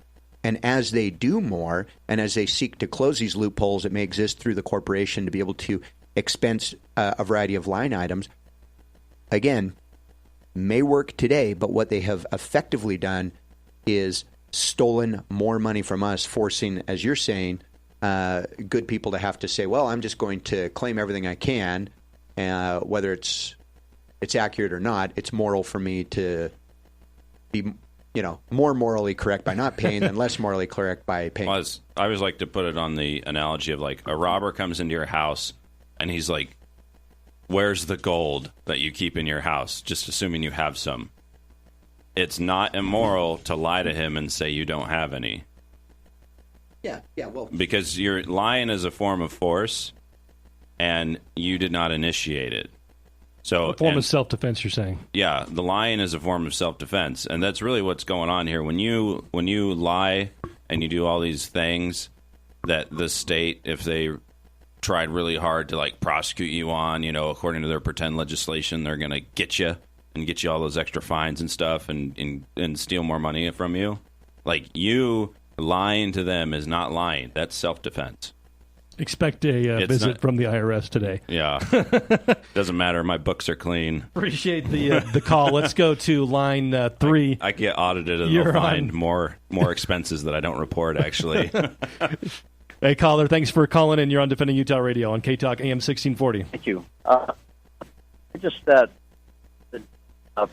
And as they do more, and as they seek to close these loopholes that may exist through the corporation to be able to expense a variety of line items, again, may work today, but what they have effectively done is stolen more money from us, forcing, as you're saying, good people to have to say, well, I'm just going to claim everything I can, whether it's accurate or not. It's moral for me to be, more morally correct by not paying than less morally correct by paying. Well, I always like to put it on the analogy of like a robber comes into your house and he's like, where's the gold that you keep in your house? Just assuming you have some. It's not immoral to lie to him and say you don't have any. Yeah, well. Because you're lying is a form of force, and you did not initiate it. So, a form of self-defense, you're saying? Yeah, the lying is a form of self-defense, and that's really what's going on here. When you lie and you do all these things that the state, if they tried really hard to like prosecute you on, according to their pretend legislation, they're going to get you and get you all those extra fines and stuff and steal more money from you. Like, you lying to them is not lying. That's self-defense. Expect a visit from the IRS today. Yeah. Doesn't matter. My books are clean. Appreciate the call. Let's go to line 3. I get audited and they'll find more expenses that I don't report, actually. Hey, caller, thanks for calling in. You're on Defending Utah Radio on K-Talk AM 1640. Thank you.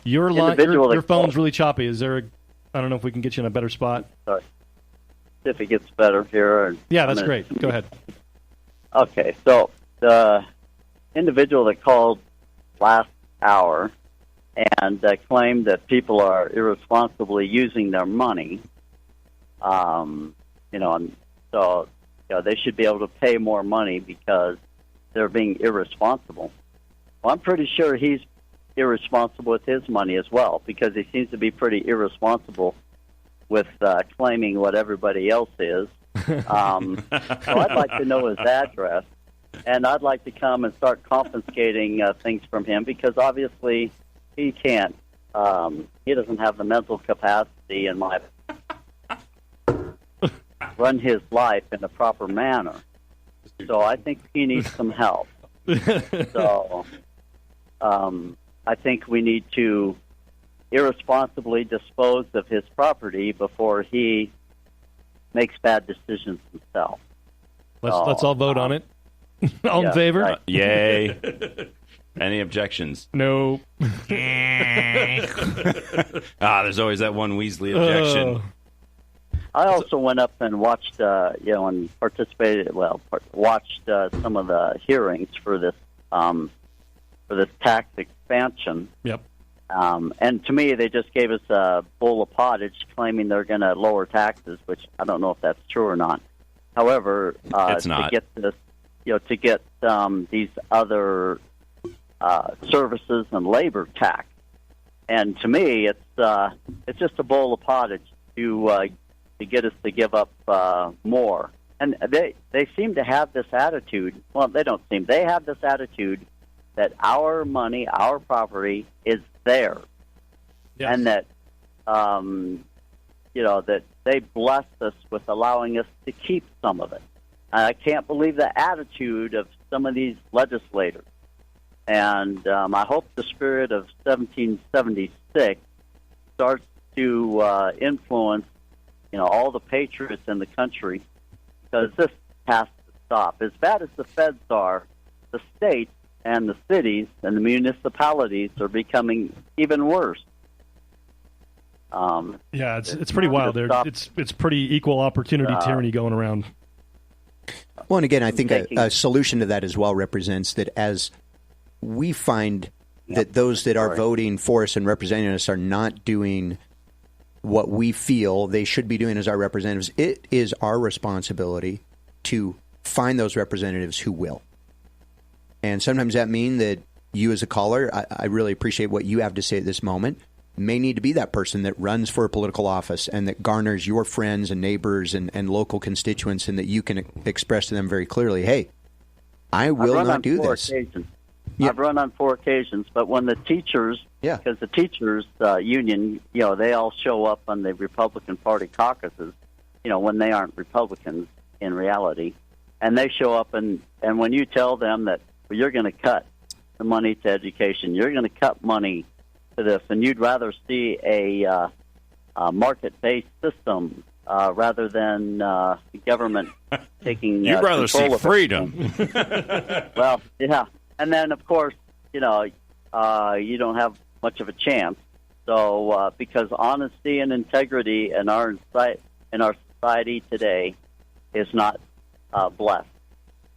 Your phone's really choppy. Is there I don't know if we can get you in a better spot. Sorry. If it gets better here. Yeah, that's great. Go ahead. Okay, so the individual that called last hour and claimed that people are irresponsibly using their money, and so they should be able to pay more money because they're being irresponsible. Well, I'm pretty sure he's irresponsible with his money as well, because he seems to be pretty irresponsible with claiming what everybody else is. So I'd like to know his address, and I'd like to come and start confiscating things from him, because obviously he can't. He doesn't have the mental capacity in life run his life in a proper manner. So I think he needs some help. So I think we need to irresponsibly dispose of his property before he makes bad decisions himself. Let's all vote on it. All in favor? Right. Yay. Any objections? No. There's always that one Weasley objection. I also went up and watched, and participated. Watched some of the hearings for this for this tax expansion. Yep. And to me, they just gave us a bowl of pottage, claiming they're going to lower taxes, which I don't know if that's true or not. However, it's not. To get this, to get these other services and labor tax, and to me, it's just a bowl of pottage to get us to give up more. And they seem to have this attitude. Well, they don't seem. They have this attitude that our money, our property is theirs, and that that they blessed us with allowing us to keep some of it. I can't believe the attitude of some of these legislators, and I hope the spirit of 1776 starts to influence all the patriots in the country, because this has to stop. As bad as the feds are, the states and the cities and the municipalities are becoming even worse. It's pretty wild there. It's pretty equal opportunity tyranny going around. Well, and again, I think a solution to that as well represents that as we find that those that are voting for us and representing us are not doing what we feel they should be doing as our representatives, it is our responsibility to find those representatives who will. And sometimes that means that you as a caller, I really appreciate what you have to say at this moment, may need to be that person that runs for a political office and that garners your friends and neighbors and local constituents, and that you can express to them very clearly, hey, I will not do this. I've run on 4 occasions, but when the teachers, because the teachers union, they all show up on the Republican Party caucuses, when they aren't Republicans in reality, and they show up, and when you tell them that you're going to cut the money to education, you're going to cut money to this, and you'd rather see a market-based system rather than the government taking you'd rather see freedom. Well, yeah. And then, of course, you don't have much of a chance. So, because honesty and integrity in our society today is not blessed.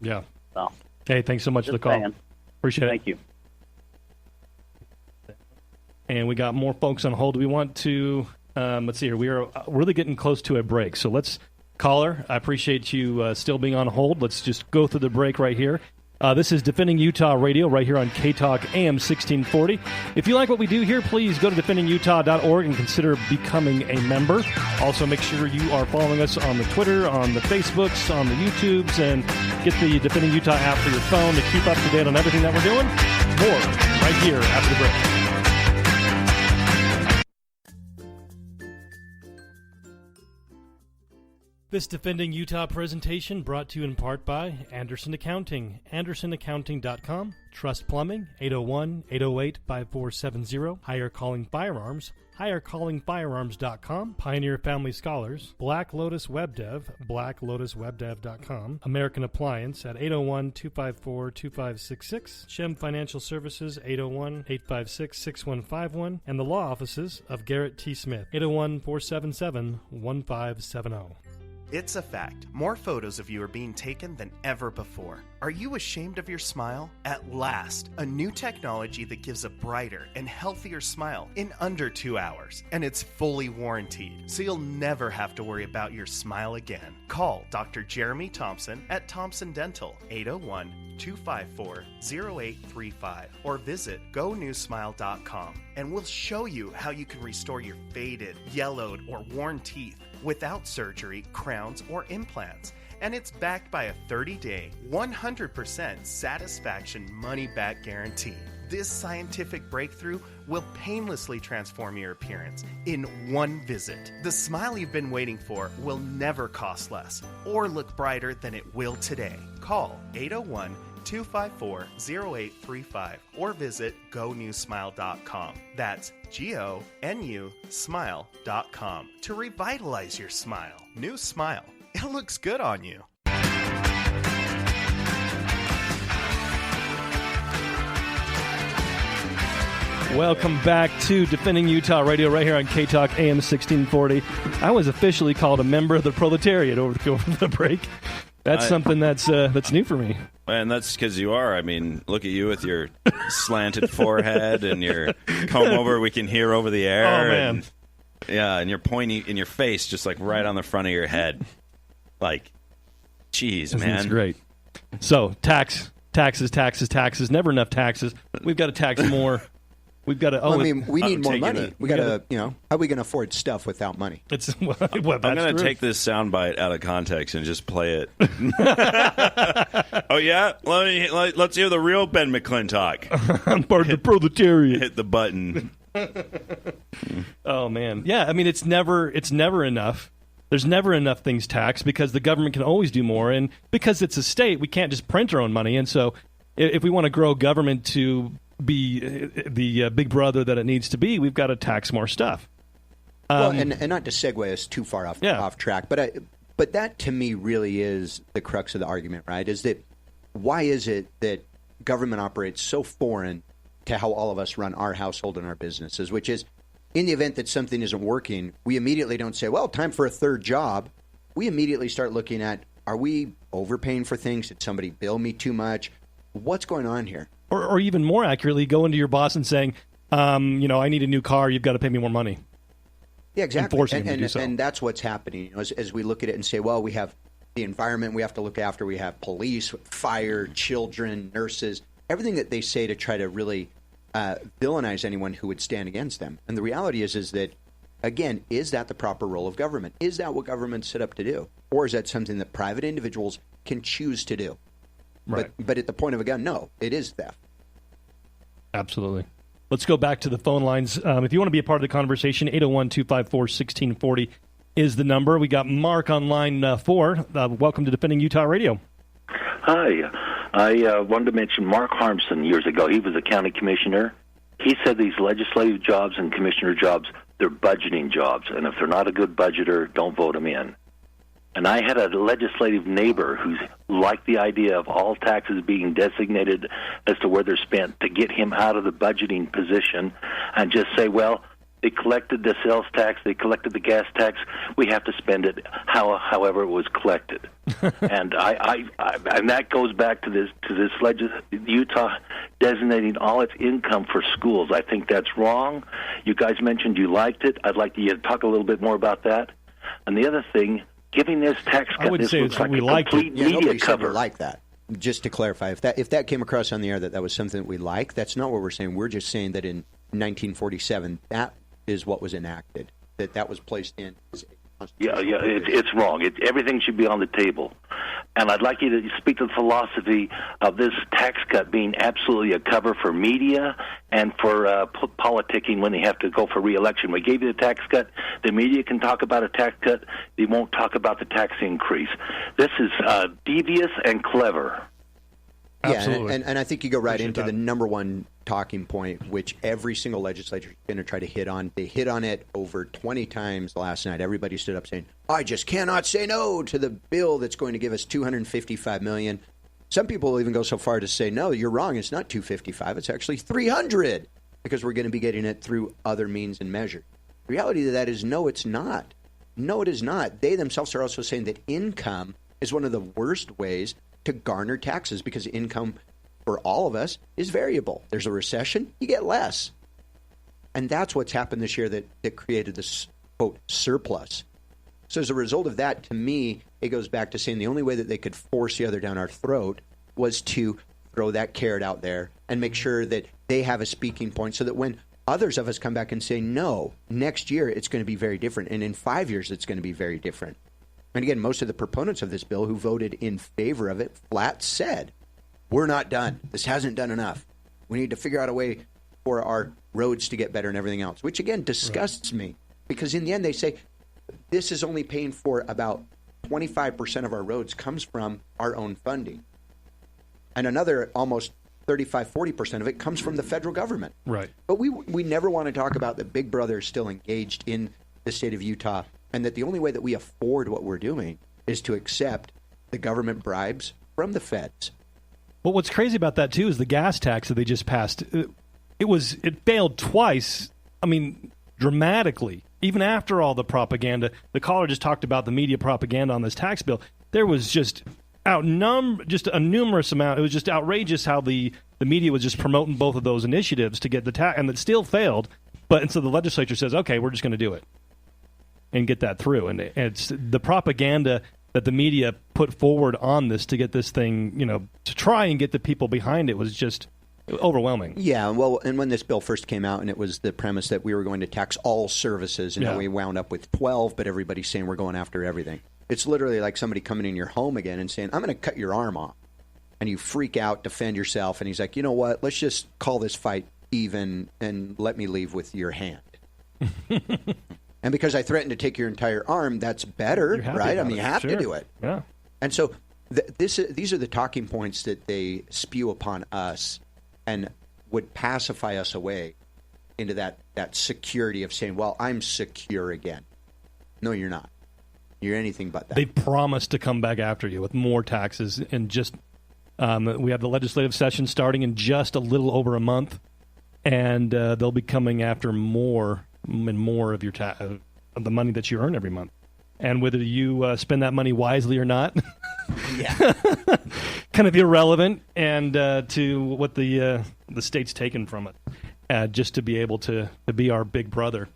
Yeah. So, hey, thanks so much for the call. Appreciate it. Thank you. And we got more folks on hold. We want to, let's see here. We are really getting close to a break. So let's, caller, I appreciate you still being on hold. Let's just go through the break right here. This is Defending Utah Radio right here on K-Talk AM 1640. If you like what we do here, please go to defendingutah.org and consider becoming a member. Also, make sure you are following us on the Twitter, on the Facebooks, on the YouTubes, and get the Defending Utah app for your phone to keep up to date on everything that we're doing. More right here after the break. This Defending Utah presentation brought to you in part by Anderson Accounting, andersonaccounting.com, Trust Plumbing, 801-808-5470, Higher Calling Firearms, highercallingfirearms.com, Pioneer Family Scholars, Black Lotus Web Dev, blacklotuswebdev.com, American Appliance at 801-254-2566, Shem Financial Services, 801-856-6151, and the law offices of Garrett T. Smith, 801-477-1570. It's a fact. More photos of you are being taken than ever before. Are you ashamed of your smile? At last, a new technology that gives a brighter and healthier smile in under 2 hours. And it's fully warranted, so you'll never have to worry about your smile again. Call Dr. Jeremy Thompson at Thompson Dental, 801-254-0835, or visit GoNewSmile.com, and we'll show you how you can restore your faded, yellowed, or worn teeth without surgery, crowns, or implants. And it's backed by a 30-day, 100% satisfaction money-back guarantee. This scientific breakthrough will painlessly transform your appearance in one visit. The smile you've been waiting for will never cost less or look brighter than it will today. Call 801-254-0835 or visit GoNewSmile.com. That's GONU Smile.com to revitalize your smile. New Smile. It looks good on you. Welcome back to Defending Utah Radio right here on K-Talk AM 1640. I was officially called a member of the proletariat over the break. That's something that's new for me. And that's because you are. I mean, look at you with your slanted forehead and your comb over we can hear over the air. Oh, man. And you're pointing in your face just like right on the front of your head. Like, geez, man. That's great. So, taxes. Never enough taxes. We've got to tax more. We've got to. We need more money. We got to. How are we going to afford stuff without money? I'm going to take this soundbite out of context and just play it. Oh yeah, let's hear the real Ben McClintock. I'm part of the proletariat. Hit the button. Oh man, yeah. I mean, it's never enough. There's never enough things taxed because the government can always do more, and because it's a state, we can't just print our own money. And so, if we want to grow government to be the big brother that it needs to be, we've got to tax more stuff. And not to segue us too far off track, but that to me really is the crux of the argument, right? Is that why is it that government operates so foreign to how all of us run our household and our businesses, which is in the event that something isn't working, we immediately don't say, well, time for a third job. We immediately start looking at, are we overpaying for things? Did somebody bill me too much? What's going on here? Or even more accurately, going to your boss and saying, I need a new car. You've got to pay me more money. Yeah, exactly. Forcing him to do so. And that's what's happening. As we look at it and say, well, we have the environment we have to look after. We have police, fire, children, nurses, everything that they say to try to really villainize anyone who would stand against them. And the reality is that, again, is that the proper role of government? Is that what government's set up to do? Or is that something that private individuals can choose to do? Right. But at the point of a gun, no, it is theft. Absolutely. Let's go back to the phone lines. If you want to be a part of the conversation, 801-254-1640 is the number. We got Mark on line 4. Welcome to Defending Utah Radio. Hi. I wanted to mention Mark Harmson years ago. He was a county commissioner. He said these legislative jobs and commissioner jobs, they're budgeting jobs, and if they're not a good budgeter, don't vote them in. And I had a legislative neighbor who liked the idea of all taxes being designated as to where they're spent to get him out of the budgeting position and just say, well, they collected the sales tax, they collected the gas tax, we have to spend it however it was collected. And and that goes back to this Utah designating all its income for schools. I think that's wrong. You guys mentioned you liked it. I'd like you to talk a little bit more about that. And the other thing, giving this tax cut, I would say looks like we a liked complete it. Yeah, media nobody cover. said we like that. Just to clarify, if that came across on the air that was something that we like, that's not what we're saying. We're just saying that in 1947, that is what was enacted, that was placed in. It's wrong. Everything should be on the table. And I'd like you to speak to the philosophy of this tax cut being absolutely a cover for media and for politicking when they have to go for re-election. We gave you the tax cut. The media can talk about a tax cut. They won't talk about the tax increase. This is devious and clever. Absolutely. Yeah, and I think you go right into the number one talking point, which every single legislature is going to try to hit on. They hit on it over 20 times last night. Everybody stood up saying, I just cannot say no to the bill that's going to give us $255 million. Some people will even go so far to say, no, you're wrong. It's not $255. It's actually $300 because we're going to be getting it through other means and measures. The reality of that is, no, it's not. No, it is not. They themselves are also saying that income is one of the worst ways to garner taxes because income for all of us is variable. There's a recession, you get less. And that's what's happened this year that created this, quote, surplus. So as a result of that, to me, it goes back to saying the only way that they could force the other down our throat was to throw that carrot out there and make sure that they have a speaking point so that when others of us come back and say, no, next year it's going to be very different, and in 5 years it's going to be very different. And again, most of the proponents of this bill who voted in favor of it flat said, we're not done. This hasn't done enough. We need to figure out a way for our roads to get better and everything else, which again disgusts me because in the end they say this is only paying for about 25% of our roads comes from our own funding. And another almost 35-40% of it comes from the federal government. Right. But we never want to talk about that Big Brother is still engaged in the state of Utah and that the only way that we afford what we're doing is to accept the government bribes from the feds. Well, what's crazy about that, too, is the gas tax that they just passed. It failed twice, dramatically. Even after all the propaganda, the caller just talked about the media propaganda on this tax bill. There was just just a numerous amount. It was just outrageous how the media was just promoting both of those initiatives to get the tax, and it still failed. But so the legislature says, okay, we're just going to do it and get that through. And it's the propaganda that the media put forward on this to get this thing, to try and get the people behind it was just overwhelming. Yeah, well, and when this bill first came out, and it was the premise that we were going to tax all services, and now we wound up with 12, but everybody's saying we're going after everything. It's literally like somebody coming in your home again and saying, I'm going to cut your arm off. And you freak out, defend yourself, and he's like, you know what, let's just call this fight even and let me leave with your hand. And because I threatened to take your entire arm, that's better, right? I mean, you have to do it. Yeah. And so these are the talking points that they spew upon us and would pacify us away into that security of saying, well, I'm secure again. No, you're not. You're anything but that. They promised to come back after you with more taxes, and just we have the legislative session starting in just a little over a month, and they'll be coming after more and more of your of the money that you earn every month, and whether you spend that money wisely or not. Yeah, kind of irrelevant, and to what the state's taken from it, just to be able to be our big brother.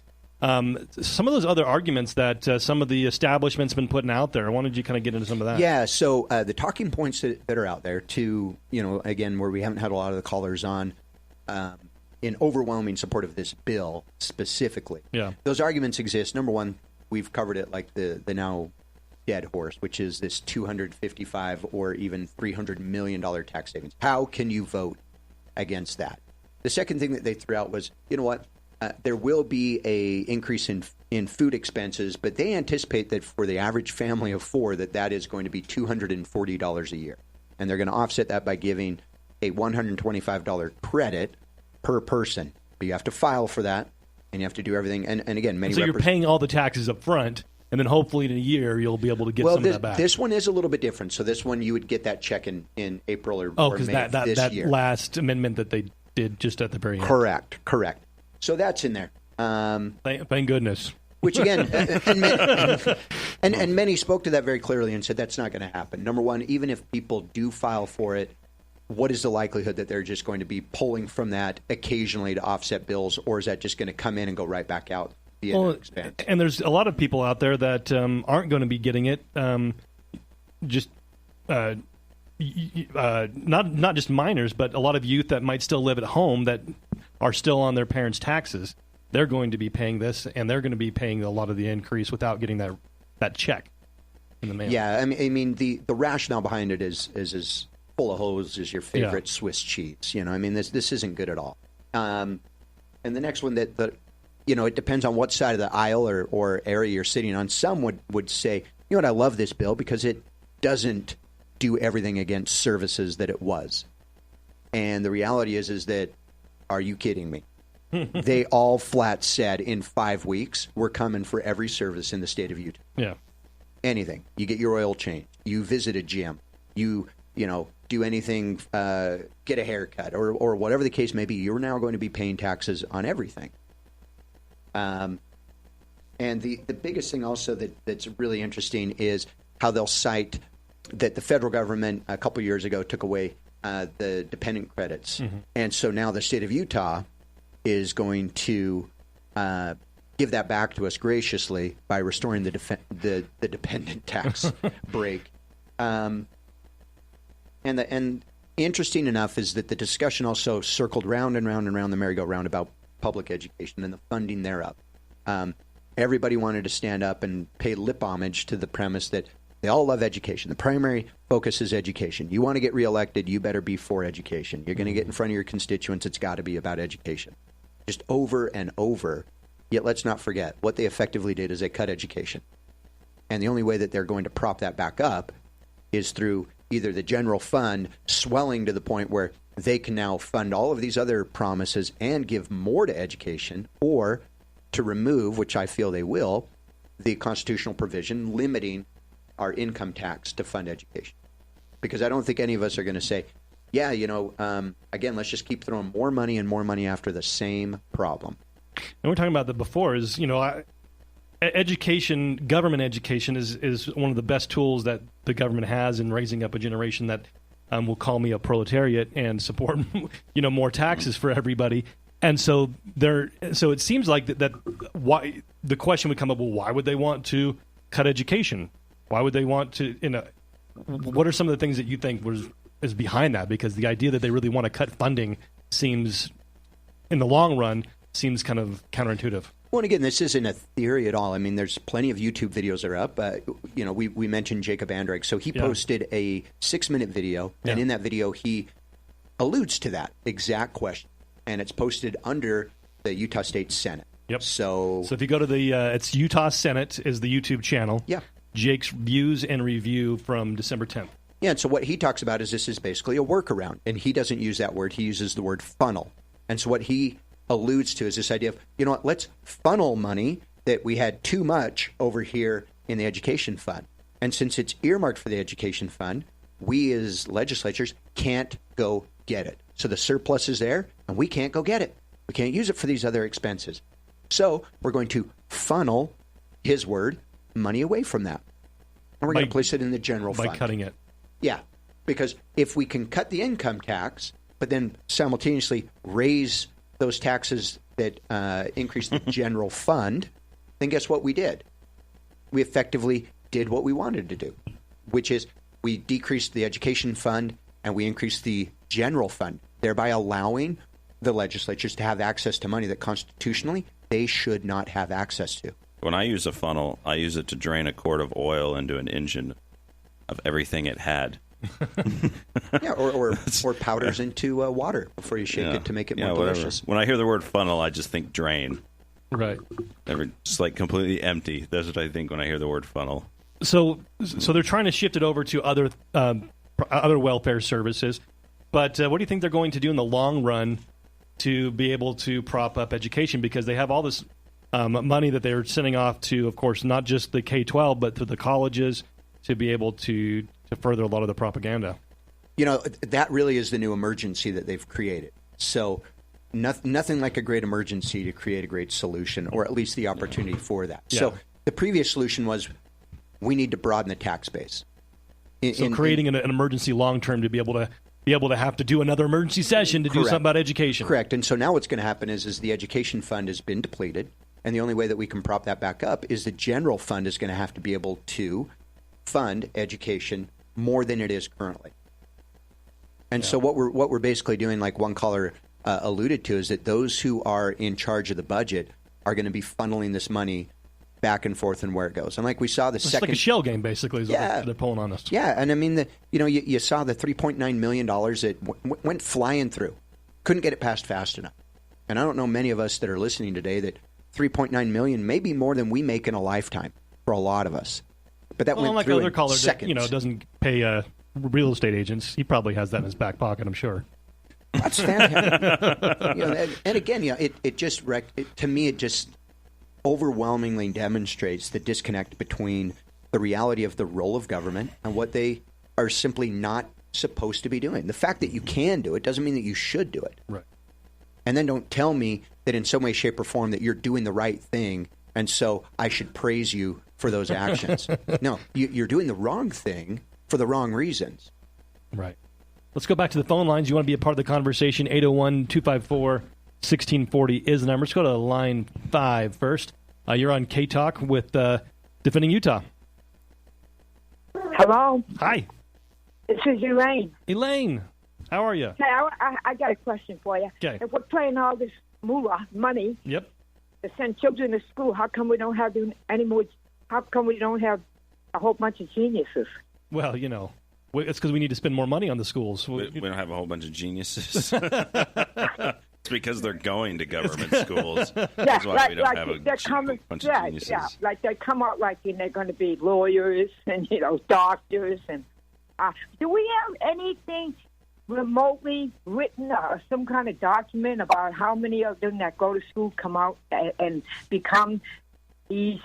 Some of those other arguments that some of the establishment's been putting out there, I wanted you to kind of get into some of that. Yeah, so the talking points that are out there to, again, where we haven't had a lot of the callers on, in overwhelming support of this bill specifically. Yeah. Those arguments exist. Number one, we've covered it like the now dead horse, which is this $255 or even $300 million tax savings. How can you vote against that? The second thing that they threw out was, you know what? There will be a increase in food expenses, but they anticipate that for the average family of four, that is going to be $240 a year. And they're going to offset that by giving a $125 credit per person. But you have to file for that, and you have to do everything. And again, many so you're paying all the taxes up front, and then hopefully in a year you'll be able to get some of that back. This one is a little bit different. So this one you would get that check in April or because May of this that year. last amendment that they did just at the very end. Correct. So that's in there. Thank goodness. Which again, and many spoke to that very clearly and said that's not going to happen. Number one, even if people do file for it, what is the likelihood that they're just going to be pulling from that occasionally to offset bills, or is that just going to come in and go right back out? And there's a lot of people out there that aren't going to be getting it. Not just minors, but a lot of youth that might still live at home that are still on their parents' taxes. They're going to be paying this, and they're going to be paying a lot of the increase without getting that check in the mail. Yeah, I mean the rationale behind it is as full of holes as your favorite Swiss cheese. I mean this isn't good at all. And the next one that it depends on what side of the aisle or area you're sitting on. Some would say, you know what, I love this bill because it doesn't do everything against services that it was. And the reality is that, are you kidding me? They all flat said in 5 weeks, we're coming for every service in the state of Utah. Yeah. Anything. You get your oil changed. You visit a gym. You do anything, get a haircut or whatever the case may be. You're now going to be paying taxes on everything. And the biggest thing also that's really interesting is how they'll cite that the federal government a couple years ago took away the dependent credits. Mm-hmm. And so now the state of Utah is going to give that back to us graciously by restoring the dependent tax break. And interesting enough is that the discussion also circled round and round and round the merry-go-round about public education and the funding thereof. Everybody wanted to stand up and pay lip homage to the premise that they all love education. The primary focus is education. You want to get reelected, you better be for education. You're going to get in front of your constituents, it's got to be about education. Just over and over. Yet let's not forget, what they effectively did is they cut education. And the only way that they're going to prop that back up is through either the general fund swelling to the point where they can now fund all of these other promises and give more to education, or to remove, which I feel they will, the constitutional provision limiting our income tax to fund education. Because I don't think any of us are going to say, yeah, again, let's just keep throwing more money and more money after the same problem. And we're talking about that before is, education, government education, is one of the best tools that the government has in raising up a generation that will call me a proletariat and support, more taxes for everybody. And so it seems like that why the question would come up, well, why would they want to cut education? Why would they want to, what are some of the things that you think is behind that? Because the idea that they really want to cut funding seems, in the long run, seems kind of counterintuitive. Well, and again, this isn't a theory at all. I mean, there's plenty of YouTube videos that are up. We mentioned Jacob Andreich. So he posted a 6-minute video, and in that video, he alludes to that exact question. And it's posted under the Utah State Senate. Yep. So if you go to it's Utah Senate is the YouTube channel. Yeah. Jake's views and review from December 10th. Yeah, and so what he talks about is this is basically a workaround. And he doesn't use that word. He uses the word funnel. And so what he alludes to is this idea of, let's funnel money that we had too much over here in the education fund. And since it's earmarked for the education fund, we as legislatures can't go get it. So the surplus is there, and we can't go get it. We can't use it for these other expenses. So we're going to funnel, his word, money away from that. And we're going to place it in the general fund. By cutting it. Yeah, because if we can cut the income tax, but then simultaneously raise those taxes that increase the general fund, then guess what we did? We effectively did what we wanted to do, which is we decreased the education fund and we increased the general fund, thereby allowing the legislatures to have access to money that constitutionally they should not have access to. When I use a funnel, I use it to drain a quart of oil into an engine of everything it had. Yeah, or powders into water before you shake it to make it more delicious. When I hear the word funnel, I just think drain. Right. Just like completely empty. That's what I think when I hear the word funnel. So they're trying to shift it over to other welfare services. But what do you think they're going to do in the long run to be able to prop up education? Because they have all this money that they're sending off to, of course, not just the K-12, but to the colleges to be able to further a lot of the propaganda. That really is the new emergency that they've created. So nothing like a great emergency to create a great solution, or at least the opportunity for that. Yeah. So the previous solution was we need to broaden the tax base. Creating an emergency long-term to be able to have to do another emergency session to do something about education. Correct. And so now what's going to happen is the education fund has been depleted, and the only way that we can prop that back up is the general fund is going to have to be able to fund education more than it is currently. And so what we're basically doing, like one caller alluded to, is that those who are in charge of the budget are going to be funneling this money back and forth and where it goes. And like we saw it's like a shell game, basically, is what they're pulling on us. Yeah, and I mean, you saw the $3.9 million that went flying through. Couldn't get it passed fast enough. And I don't know many of us that are listening today that $3.9 million may be more than we make in a lifetime for a lot of us. But that went through in seconds. That, doesn't pay real estate agents. He probably has that in his back pocket, I'm sure. That's fantastic. And again, it just to me, it just overwhelmingly demonstrates the disconnect between the reality of the role of government and what they are simply not supposed to be doing. The fact that you can do it doesn't mean that you should do it. Right. And then don't tell me that in some way, shape, or form that you're doing the right thing, and so I should praise you for those actions. No, you're doing the wrong thing for the wrong reasons. Right. Let's go back to the phone lines. You want to be a part of the conversation, 801-254-1640 is the number. Let's go to line 5 first. You're on K-Talk with Defending Utah. Hello. Hi. This is Elaine. Elaine, how are you? Hey, I got a question for you. Okay. If we're paying all this moolah money to send children to school, how come we don't have any more? How come we don't have a whole bunch of geniuses? Well, it's because we need to spend more money on the schools. We don't have a whole bunch of geniuses. It's because they're going to government schools. That's why we don't have a bunch of geniuses. Yeah, like they come out and they're going to be lawyers and doctors. And do we have anything remotely written or some kind of document about how many of them that go to school come out and become these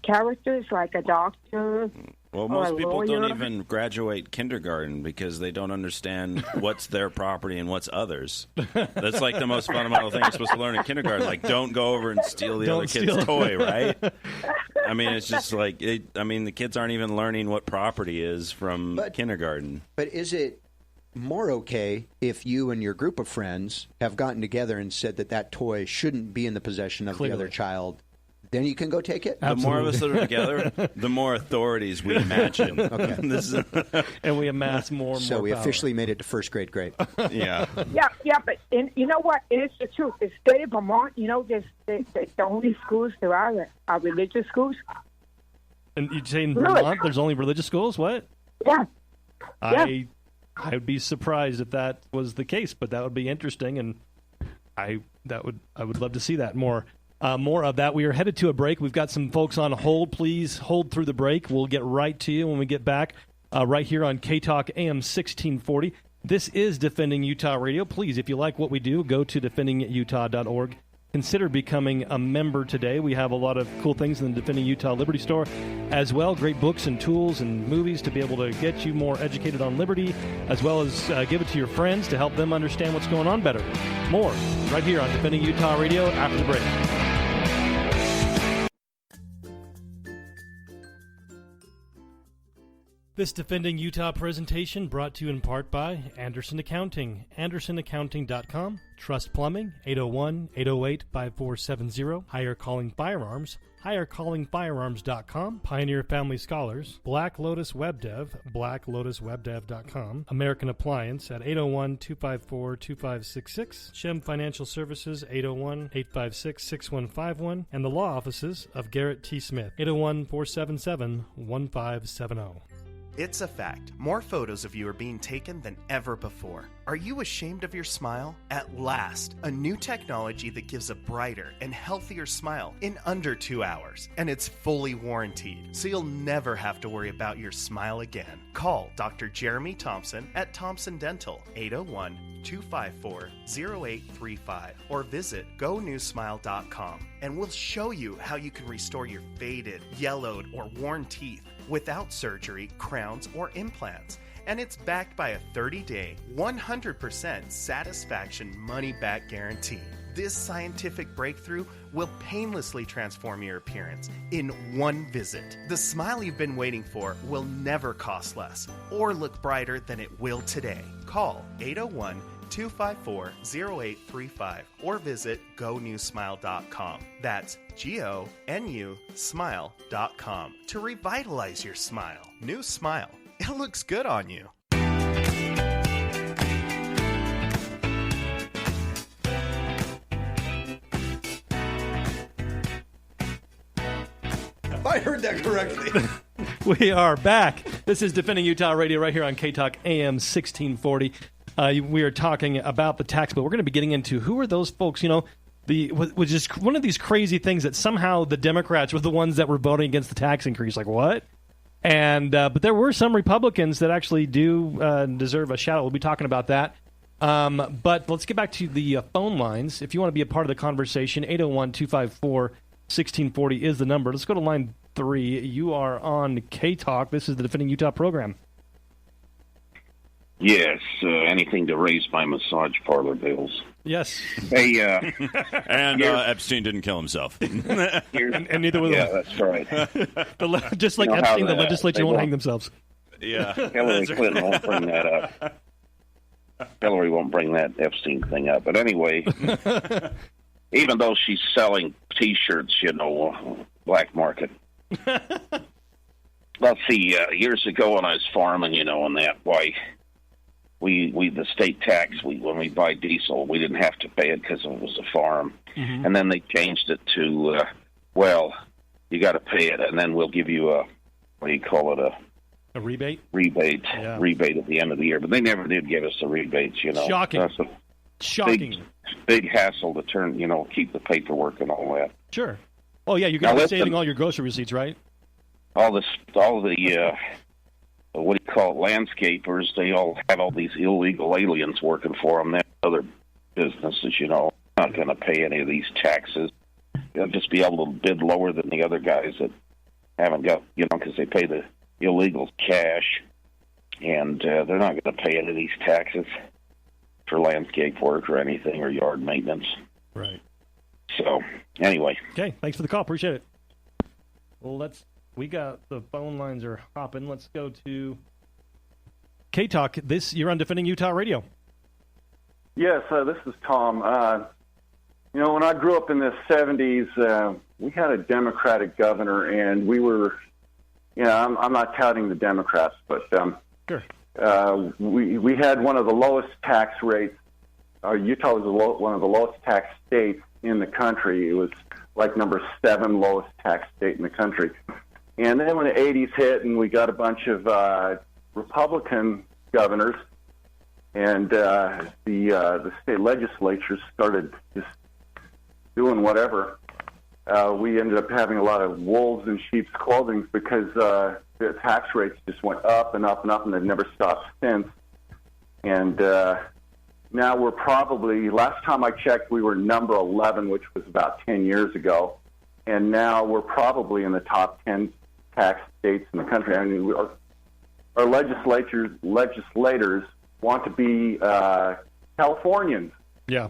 characters, like a doctor Well, most people don't even graduate kindergarten because they don't understand what's their property and what's others. That's like the most fundamental thing you're supposed to learn in kindergarten. Like, don't go over and steal the other kid's toy, right? I mean, it's just like, the kids aren't even learning what property is from kindergarten. But is it more okay if you and your group of friends have gotten together and said that toy shouldn't be in the possession of the other child? Then you can go take it? Absolutely. The more of us that are together, the more authorities we imagine. Okay. And we amass more and more So we power. officially made it to first grade grade. Yeah. Yeah, but you know what? It's the truth. The state of Vermont, the only schools there are religious schools. And you'd say in Vermont there's only religious schools? What? Yeah. I would be surprised if that was the case, but that would be interesting, and I would love to see that more. More of that. We are headed to a break. We've got some folks on hold. Please hold through the break. We'll get right to you when we get back right here on K-Talk AM 1640. This is Defending Utah Radio. Please, if you like what we do, go to defendingutah.org. Consider becoming a member today. We have a lot of cool things in the Defending Utah Liberty Store as well. Great books and tools and movies to be able to get you more educated on liberty, as well as give it to your friends to help them understand what's going on better. More right here on Defending Utah Radio after the break. This Defending Utah presentation brought to you in part by Anderson Accounting, andersonaccounting.com, Trust Plumbing, 801-808-5470, Higher Calling Firearms, highercallingfirearms.com, Pioneer Family Scholars, Black Lotus Web Dev, blacklotuswebdev.com, American Appliance at 801-254-2566, Shem Financial Services, 801-856-6151, and the law offices of Garrett T. Smith, 801-477-1570. It's a fact. More photos of you are being taken than ever before. Are you ashamed of your smile? At last, a new technology that gives a brighter and healthier smile in under 2 hours. And it's fully warranted, so you'll never have to worry about your smile again. Call Dr. Jeremy Thompson at Thompson Dental, 801-254-0835, or visit GoNewSmile.com, and we'll show you how you can restore your faded, yellowed, or worn teeth without surgery, crowns, or implants. And it's backed by a 30-day, 100% satisfaction money-back guarantee. This scientific breakthrough will painlessly transform your appearance in one visit. The smile you've been waiting for will never cost less or look brighter than it will today. Call 801-254-0835 or visit GoNewSmile.com. That's GONU smile.com to revitalize your smile. New Smile. It looks good on you. I heard that correctly. We are back. This is Defending Utah Radio right here on K-Talk AM 1640. We are talking about the tax bill. We're going to be getting into who are those folks, which is one of these crazy things that somehow the Democrats were the ones that were voting against the tax increase. Like, what? And but there were some Republicans that actually do deserve a shout out. We'll be talking about that. But let's get back to the phone lines. If you want to be a part of the conversation, 801-254-1640 is the number. Let's go to line 3. You are on K-Talk. This is the Defending Utah program. Yes, anything to raise my massage parlor bills. Yes. Hey, and Epstein didn't kill himself. and neither will. Yeah, that's right. Just like Epstein, the legislature won't hang themselves. Yeah. Hillary Clinton won't bring that up. Hillary won't bring that Epstein thing up. But anyway, even though she's selling T-shirts, black market. Let's see, years ago when I was farming, and that, why... We the state tax, when we buy diesel, we didn't have to pay it because it was a farm. Mm-hmm. And then they changed it to, you got to pay it, and then we'll give you a rebate? Rebate at the end of the year. But they never did give us the rebates, Shocking. That's Shocking. Big hassle to turn, keep the paperwork and all that. Sure. Oh, yeah, you're going to be saving all your grocery receipts, right? All the landscapers, they all have all these illegal aliens working for them. They have other businesses, not going to pay any of these taxes. They'll just be able to bid lower than the other guys that haven't got, because they pay the illegal cash, and they're not going to pay any of these taxes for landscape work or anything or yard maintenance. Right. So, anyway. Okay, thanks for the call. Appreciate it. Well, we got the phone lines are hopping. Let's go to K-Talk. You're on Defending Utah Radio. Yes, this is Tom. When I grew up in the 70s, we had a Democratic governor, and we were, I'm not touting the Democrats, but sure. We had one of the lowest tax rates. Utah was one of the lowest tax states in the country. It was like number 7 lowest tax state in the country. And then when the 80s hit and we got a bunch of Republican governors, and the state legislatures started just doing whatever, we ended up having a lot of wolves in sheep's clothing because the tax rates just went up and up and up, and they've never stopped since. And now we're probably, last time I checked, we were number 11, which was about 10 years ago. And now we're probably in the top 10 tax states in the country. I mean, our legislators want to be Californians. Yeah.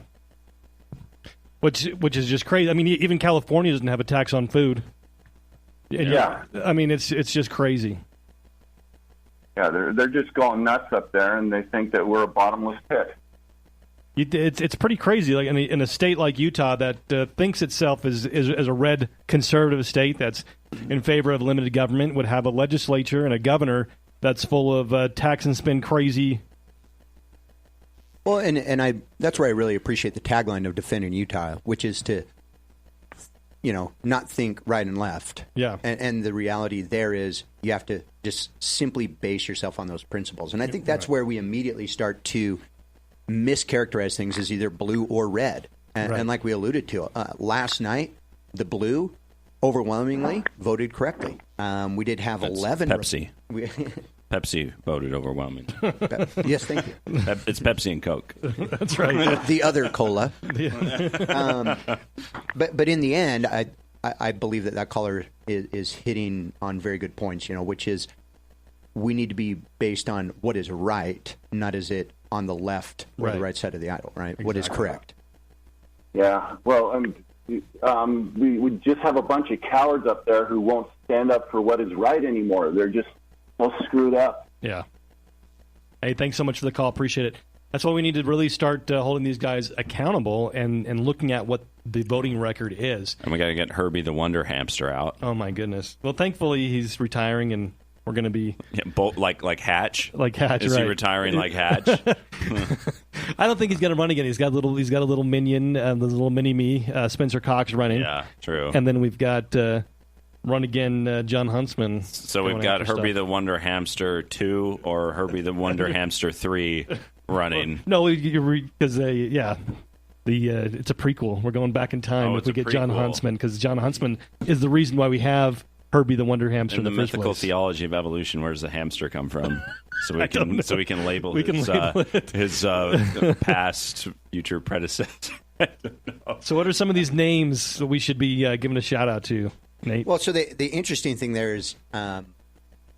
Which is just crazy. I mean, even California doesn't have a tax on food. Yeah. I mean, it's just crazy. Yeah, they're just going nuts up there, and they think that we're a bottomless pit. It's pretty crazy. Like in a state like Utah that thinks itself as a red conservative state that's in favor of limited government, would have a legislature and a governor that's full of tax and spend crazy. Well, and that's where I really appreciate the tagline of Defending Utah, which is to, not think right and left. Yeah. And the reality there is you have to just simply base yourself on those principles. And I think that's where we immediately start to mischaracterize things as either blue or red. And like we alluded to, last night, the blue overwhelmingly voted correctly. We did have 11. Pepsi. Pepsi voted overwhelmingly. Yes, thank you. It's Pepsi and Coke. That's right. The other cola. But in the end, I believe that caller is hitting on very good points, which is we need to be based on what is right, not is it on the left or the right side of the aisle, right? Exactly. What is correct. Yeah, well, we just have a bunch of cowards up there who won't stand up for what is right anymore. They're just so screwed up. Yeah. Hey, thanks so much for the call. Appreciate it. That's why we need to really start holding these guys accountable and looking at what the voting record is. And we got to get Herbie the Wonder Hamster out. Oh, my goodness. Well, thankfully, he's retiring, and we're going to be... Yeah, like Hatch? Like Hatch, Is right. he retiring like Hatch? I don't think he's going to run again. He's got a little minion, the little mini-me, Spencer Cox running. Yeah, true. And then we've got... run again, John Huntsman. So we've got Herbie the Wonder Hamster 2 or Herbie the Wonder Hamster 3 running. No, because it's a prequel. We're going back in time if we get John Huntsman, because John Huntsman is the reason why we have Herbie the Wonder Hamster in the first mythical place. Theology of evolution. Where does the hamster come from? So we can label his past, future predecessor. So what are some of these names that we should be giving a shout out to, Nate? Well, so the interesting thing there is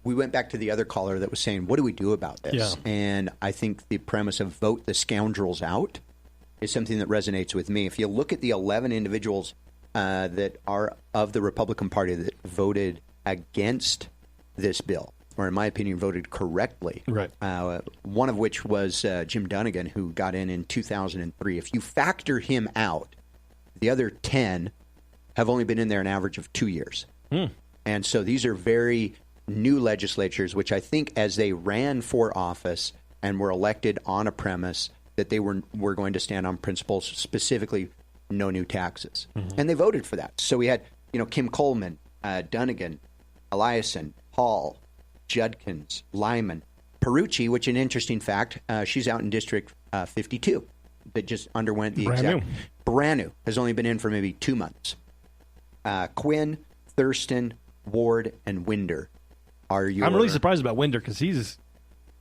we went back to the other caller that was saying, what do we do about this? Yeah. And I think the premise of vote the scoundrels out is something that resonates with me. If you look at the 11 individuals that are of the Republican Party that voted against this bill, or in my opinion, voted correctly, right? One of which was Jim Dunnigan, who got in 2003. If you factor him out, the other 10 have only been in there an average of 2 years. And so these are very new legislatures, which I think as they ran for office and were elected on a premise that they were going to stand on principles, specifically no new taxes. And they voted for that. So we had, Kim Coleman, Dunnigan, Eliason, Hall, Judkins, Lyman, Perucci, which an interesting fact, she's out in District 52 that just underwent the brand new, has only been in for maybe 2 months. Quinn, Thurston, Ward, and Winder are your... I'm really surprised about Winder because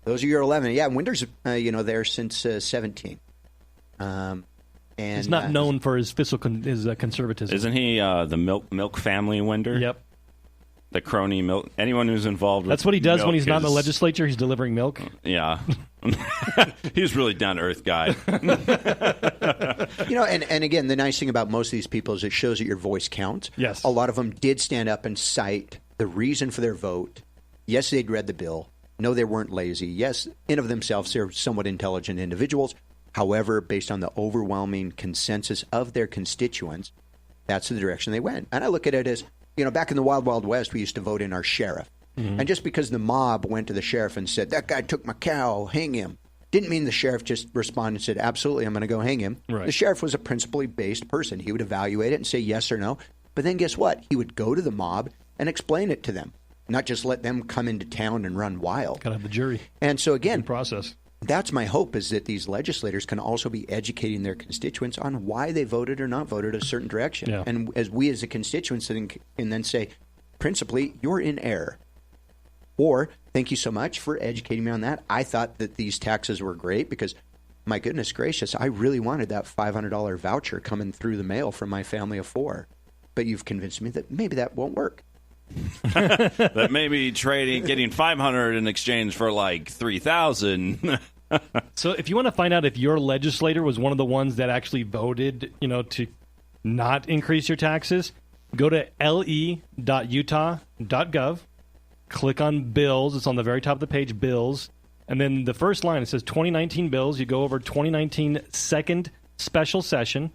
those are your 11. Yeah, Winder's there since 17. And he's not known for his fiscal conservatism. Isn't he the milk family Winder? Yep. The crony milk. Anyone who's involved with That's what he does when he's not in the is- legislature. He's delivering milk. Yeah. He's really down-to-earth guy. And again, the nice thing about most of these people is it shows that your voice counts. Yes. A lot of them did stand up and cite the reason for their vote. Yes, they'd read the bill. No, they weren't lazy. Yes, in of themselves, they're somewhat intelligent individuals. However, based on the overwhelming consensus of their constituents, that's the direction they went. And I look at it as, back in the Wild Wild West, we used to vote in our sheriff. Mm-hmm. And just because the mob went to the sheriff and said, that guy took my cow, hang him, didn't mean the sheriff just responded and said, absolutely, I'm going to go hang him. Right. The sheriff was a principally based person. He would evaluate it and say yes or no. But then guess what? He would go to the mob and explain it to them, not just let them come into town and run wild. Got to have the jury. And so again, process. That's my hope, is that these legislators can also be educating their constituents on why they voted or not voted a certain direction. Yeah. And as we as a constituents can then say, principally, you're in error. Or, thank you so much for educating me on that. I thought that these taxes were great because, my goodness gracious, I really wanted that $500 voucher coming through the mail from my family of 4. But you've convinced me that maybe that won't work. That maybe getting $500 in exchange for like $3,000. So if you want to find out if your legislator was one of the ones that actually voted, to not increase your taxes, go to le.utah.gov, click on bills. It's on the very top of the page, bills. And then the first line, it says 2019 bills. You go over 2019 second special session.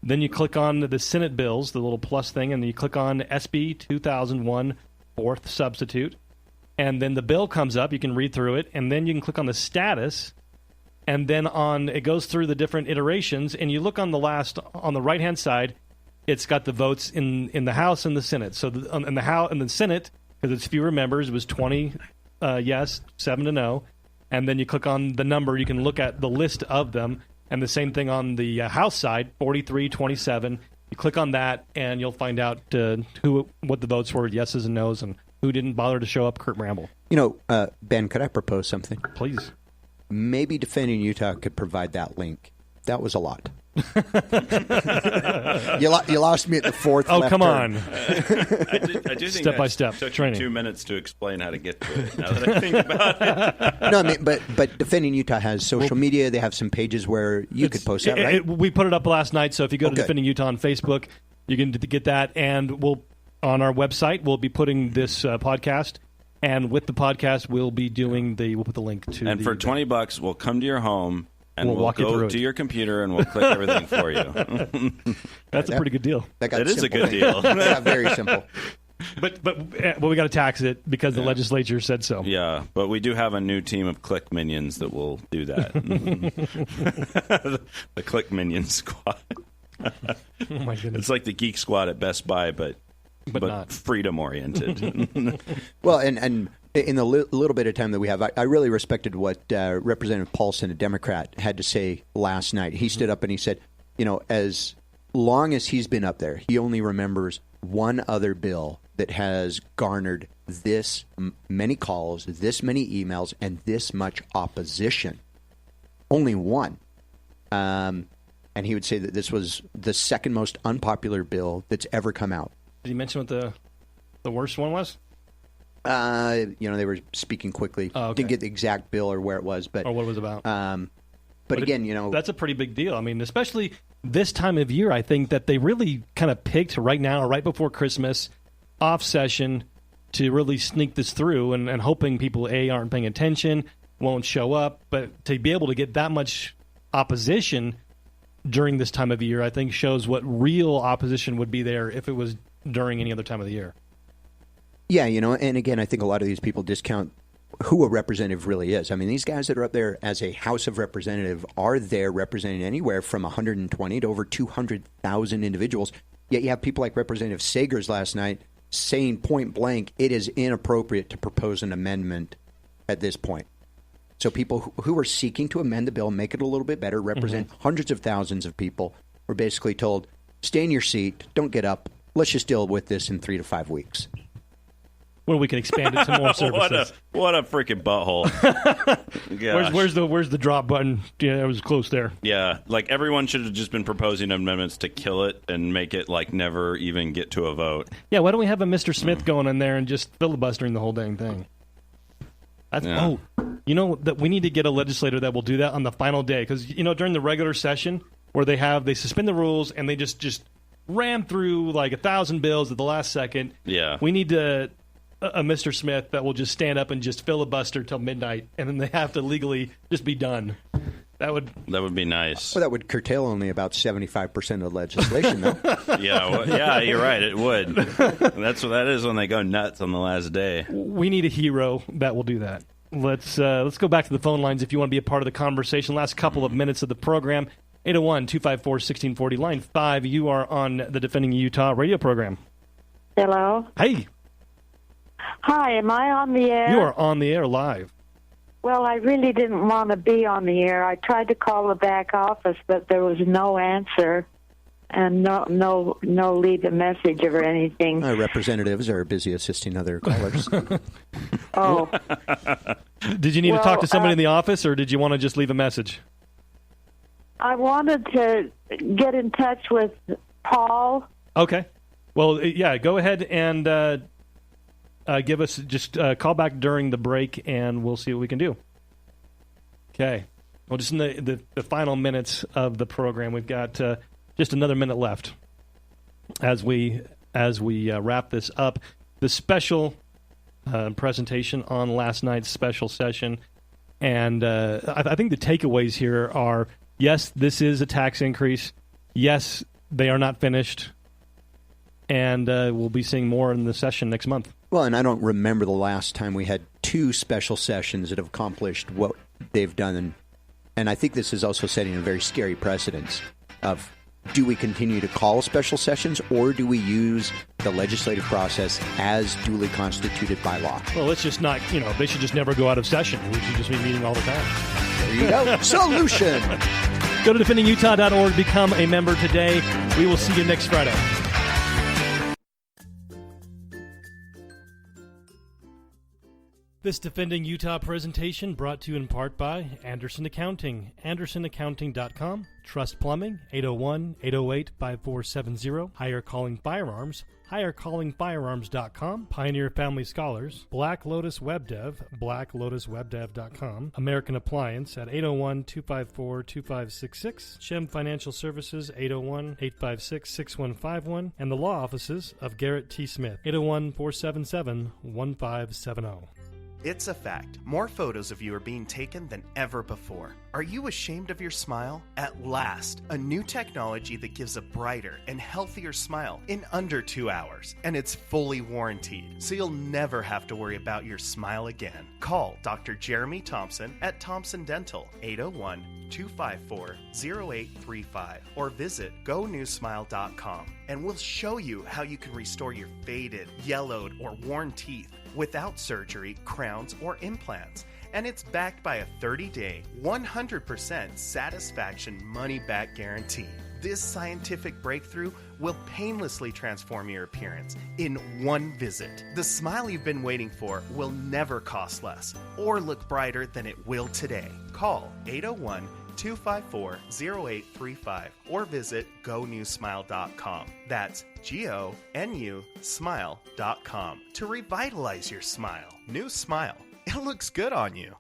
Then you click on the Senate bills, the little plus thing, and then you click on SB 2001 fourth substitute. And then the bill comes up. You can read through it, and then you can click on the status. And then it goes through the different iterations, and you look on the right-hand side. It's got the votes in the House and the Senate. So in the Senate, because it's fewer members, it was 20 yes, 7 to no. And then you click on the number. You can look at the list of them. And the same thing on the House side, 43-27. You click on that, and you'll find out what the votes were, yeses and nos, and who didn't bother to show up. Kurt Bramble. Ben, could I propose something? Please. Maybe Defending Utah could provide that link. That was a lot. You lost me at the fourth. Oh, come on! I do think step by step took training. 2 minutes to explain how to get to it. Now that I think about it, no, I mean, but Defending Utah has social media. They have some pages where you could post that. Right? We put it up last night, so if you go to Defending Utah on Facebook, you can get that. And on our website, we'll be putting this podcast. And with the podcast, we'll be doing we'll put the link to. And for $20, we'll come to your home. And we'll walk you go through to your computer and we'll click everything for you. That's a pretty good deal. It is a good deal. Yeah, very simple. But we got to tax it because the legislature said so. Yeah, but we do have a new team of click minions that will do that. The click minion squad. Oh my goodness! It's like the Geek Squad at Best Buy, but not freedom oriented. Well, and in the little bit of time that we have, I really respected what Representative Paulson, a Democrat, had to say last night. He stood up and he said, as long as he's been up there, he only remembers one other bill that has garnered this many calls, this many emails, and this much opposition. Only one. And he would say that this was the second most unpopular bill that's ever come out. Did he mention what the worst one was? They were speaking quickly. Oh, okay. Didn't get the exact bill or where it was, but or what it was about. But again, that's a pretty big deal. I mean, especially this time of year, I think that they really kind of picked right now, right before Christmas, off session to really sneak this through, and hoping people aren't paying attention, won't show up, but to be able to get that much opposition during this time of year, I think shows what real opposition would be there if it was during any other time of the year. Yeah, and again, I think a lot of these people discount who a representative really is. I mean, these guys that are up there as a House of Representative are there representing anywhere from 120 to over 200,000 individuals. Yet you have people like Representative Sagers last night saying point blank, it is inappropriate to propose an amendment at this point. So people who are seeking to amend the bill, make it a little bit better, represent hundreds of thousands of people, were basically told, stay in your seat, don't get up, let's just deal with this in 3 to 5 weeks. when we can expand it to more services. What a freaking butthole. Where's the drop button? Yeah, it was close there. Yeah, like everyone should have just been proposing amendments to kill it and make it like never even get to a vote. Yeah, why don't we have a Mr. Smith going in there and just filibustering the whole dang thing? Oh, that we need to get a legislator that will do that on the final day, because during the regular session where they suspend the rules and they just ram through like 1,000 bills at the last second. Yeah, we need a Mr. Smith that will just stand up and just filibuster till midnight, and then they have to legally just be done. That would be nice. Well, that would curtail only about 75% of legislation, though. Yeah, you're right. It would. That's what that is when they go nuts on the last day. We need a hero that will do that. Let's go back to the phone lines if you want to be a part of the conversation. Last couple of minutes of the program. 801-254-1640, line 5. You are on the Defending Utah radio program. Hello. Hey. Hi, am I on the air? You are on the air live. Well, I really didn't want to be on the air. I tried to call the back office, but there was no answer and no leave a message or anything. Representatives are busy assisting other callers. Oh. Did you need to talk to somebody in the office, or did you want to just leave a message? I wanted to get in touch with Paul. Okay. Well, yeah, go ahead and give us call back during the break, and we'll see what we can do. Okay. Well, just in the final minutes of the program, we've got just another minute left as we wrap this up. The special presentation on last night's special session, and I think the takeaways here are: yes, this is a tax increase. Yes, they are not finished, and we'll be seeing more in the session next month. Well, and I don't remember the last time we had two special sessions that have accomplished what they've done. And I think this is also setting a very scary precedent of, do we continue to call special sessions, or do we use the legislative process as duly constituted by law? Well, let's just not, they should just never go out of session. We should just be meeting all the time. There you go. Solution. Go to defendingutah.org, become a member today. We will see you next Friday. This Defending Utah presentation brought to you in part by Anderson Accounting, andersonaccounting.com, Trust Plumbing, 801-808-5470, Higher Calling Firearms, highercallingfirearms.com, Pioneer Family Scholars, Black Lotus Web Dev, blacklotuswebdev.com, American Appliance at 801-254-2566, Shem Financial Services, 801-856-6151, and the law offices of Garrett T. Smith, 801-477-1570. It's a fact. More photos of you are being taken than ever before. Are you ashamed of your smile? At last, a new technology that gives a brighter and healthier smile in under 2 hours. And it's fully warranted, so you'll never have to worry about your smile again. Call Dr. Jeremy Thompson at Thompson Dental, 801-254-0835, or visit GoNewSmile.com, and we'll show you how you can restore your faded, yellowed, or worn teeth without surgery, crowns, or implants. And it's backed by a 30-day, 100% satisfaction money-back guarantee. This scientific breakthrough will painlessly transform your appearance in one visit. The smile you've been waiting for will never cost less or look brighter than it will today. Call 801-254-0835 or visit GoNewSmile.com. That's GONU smile.com to revitalize your smile. New smile. It looks good on you.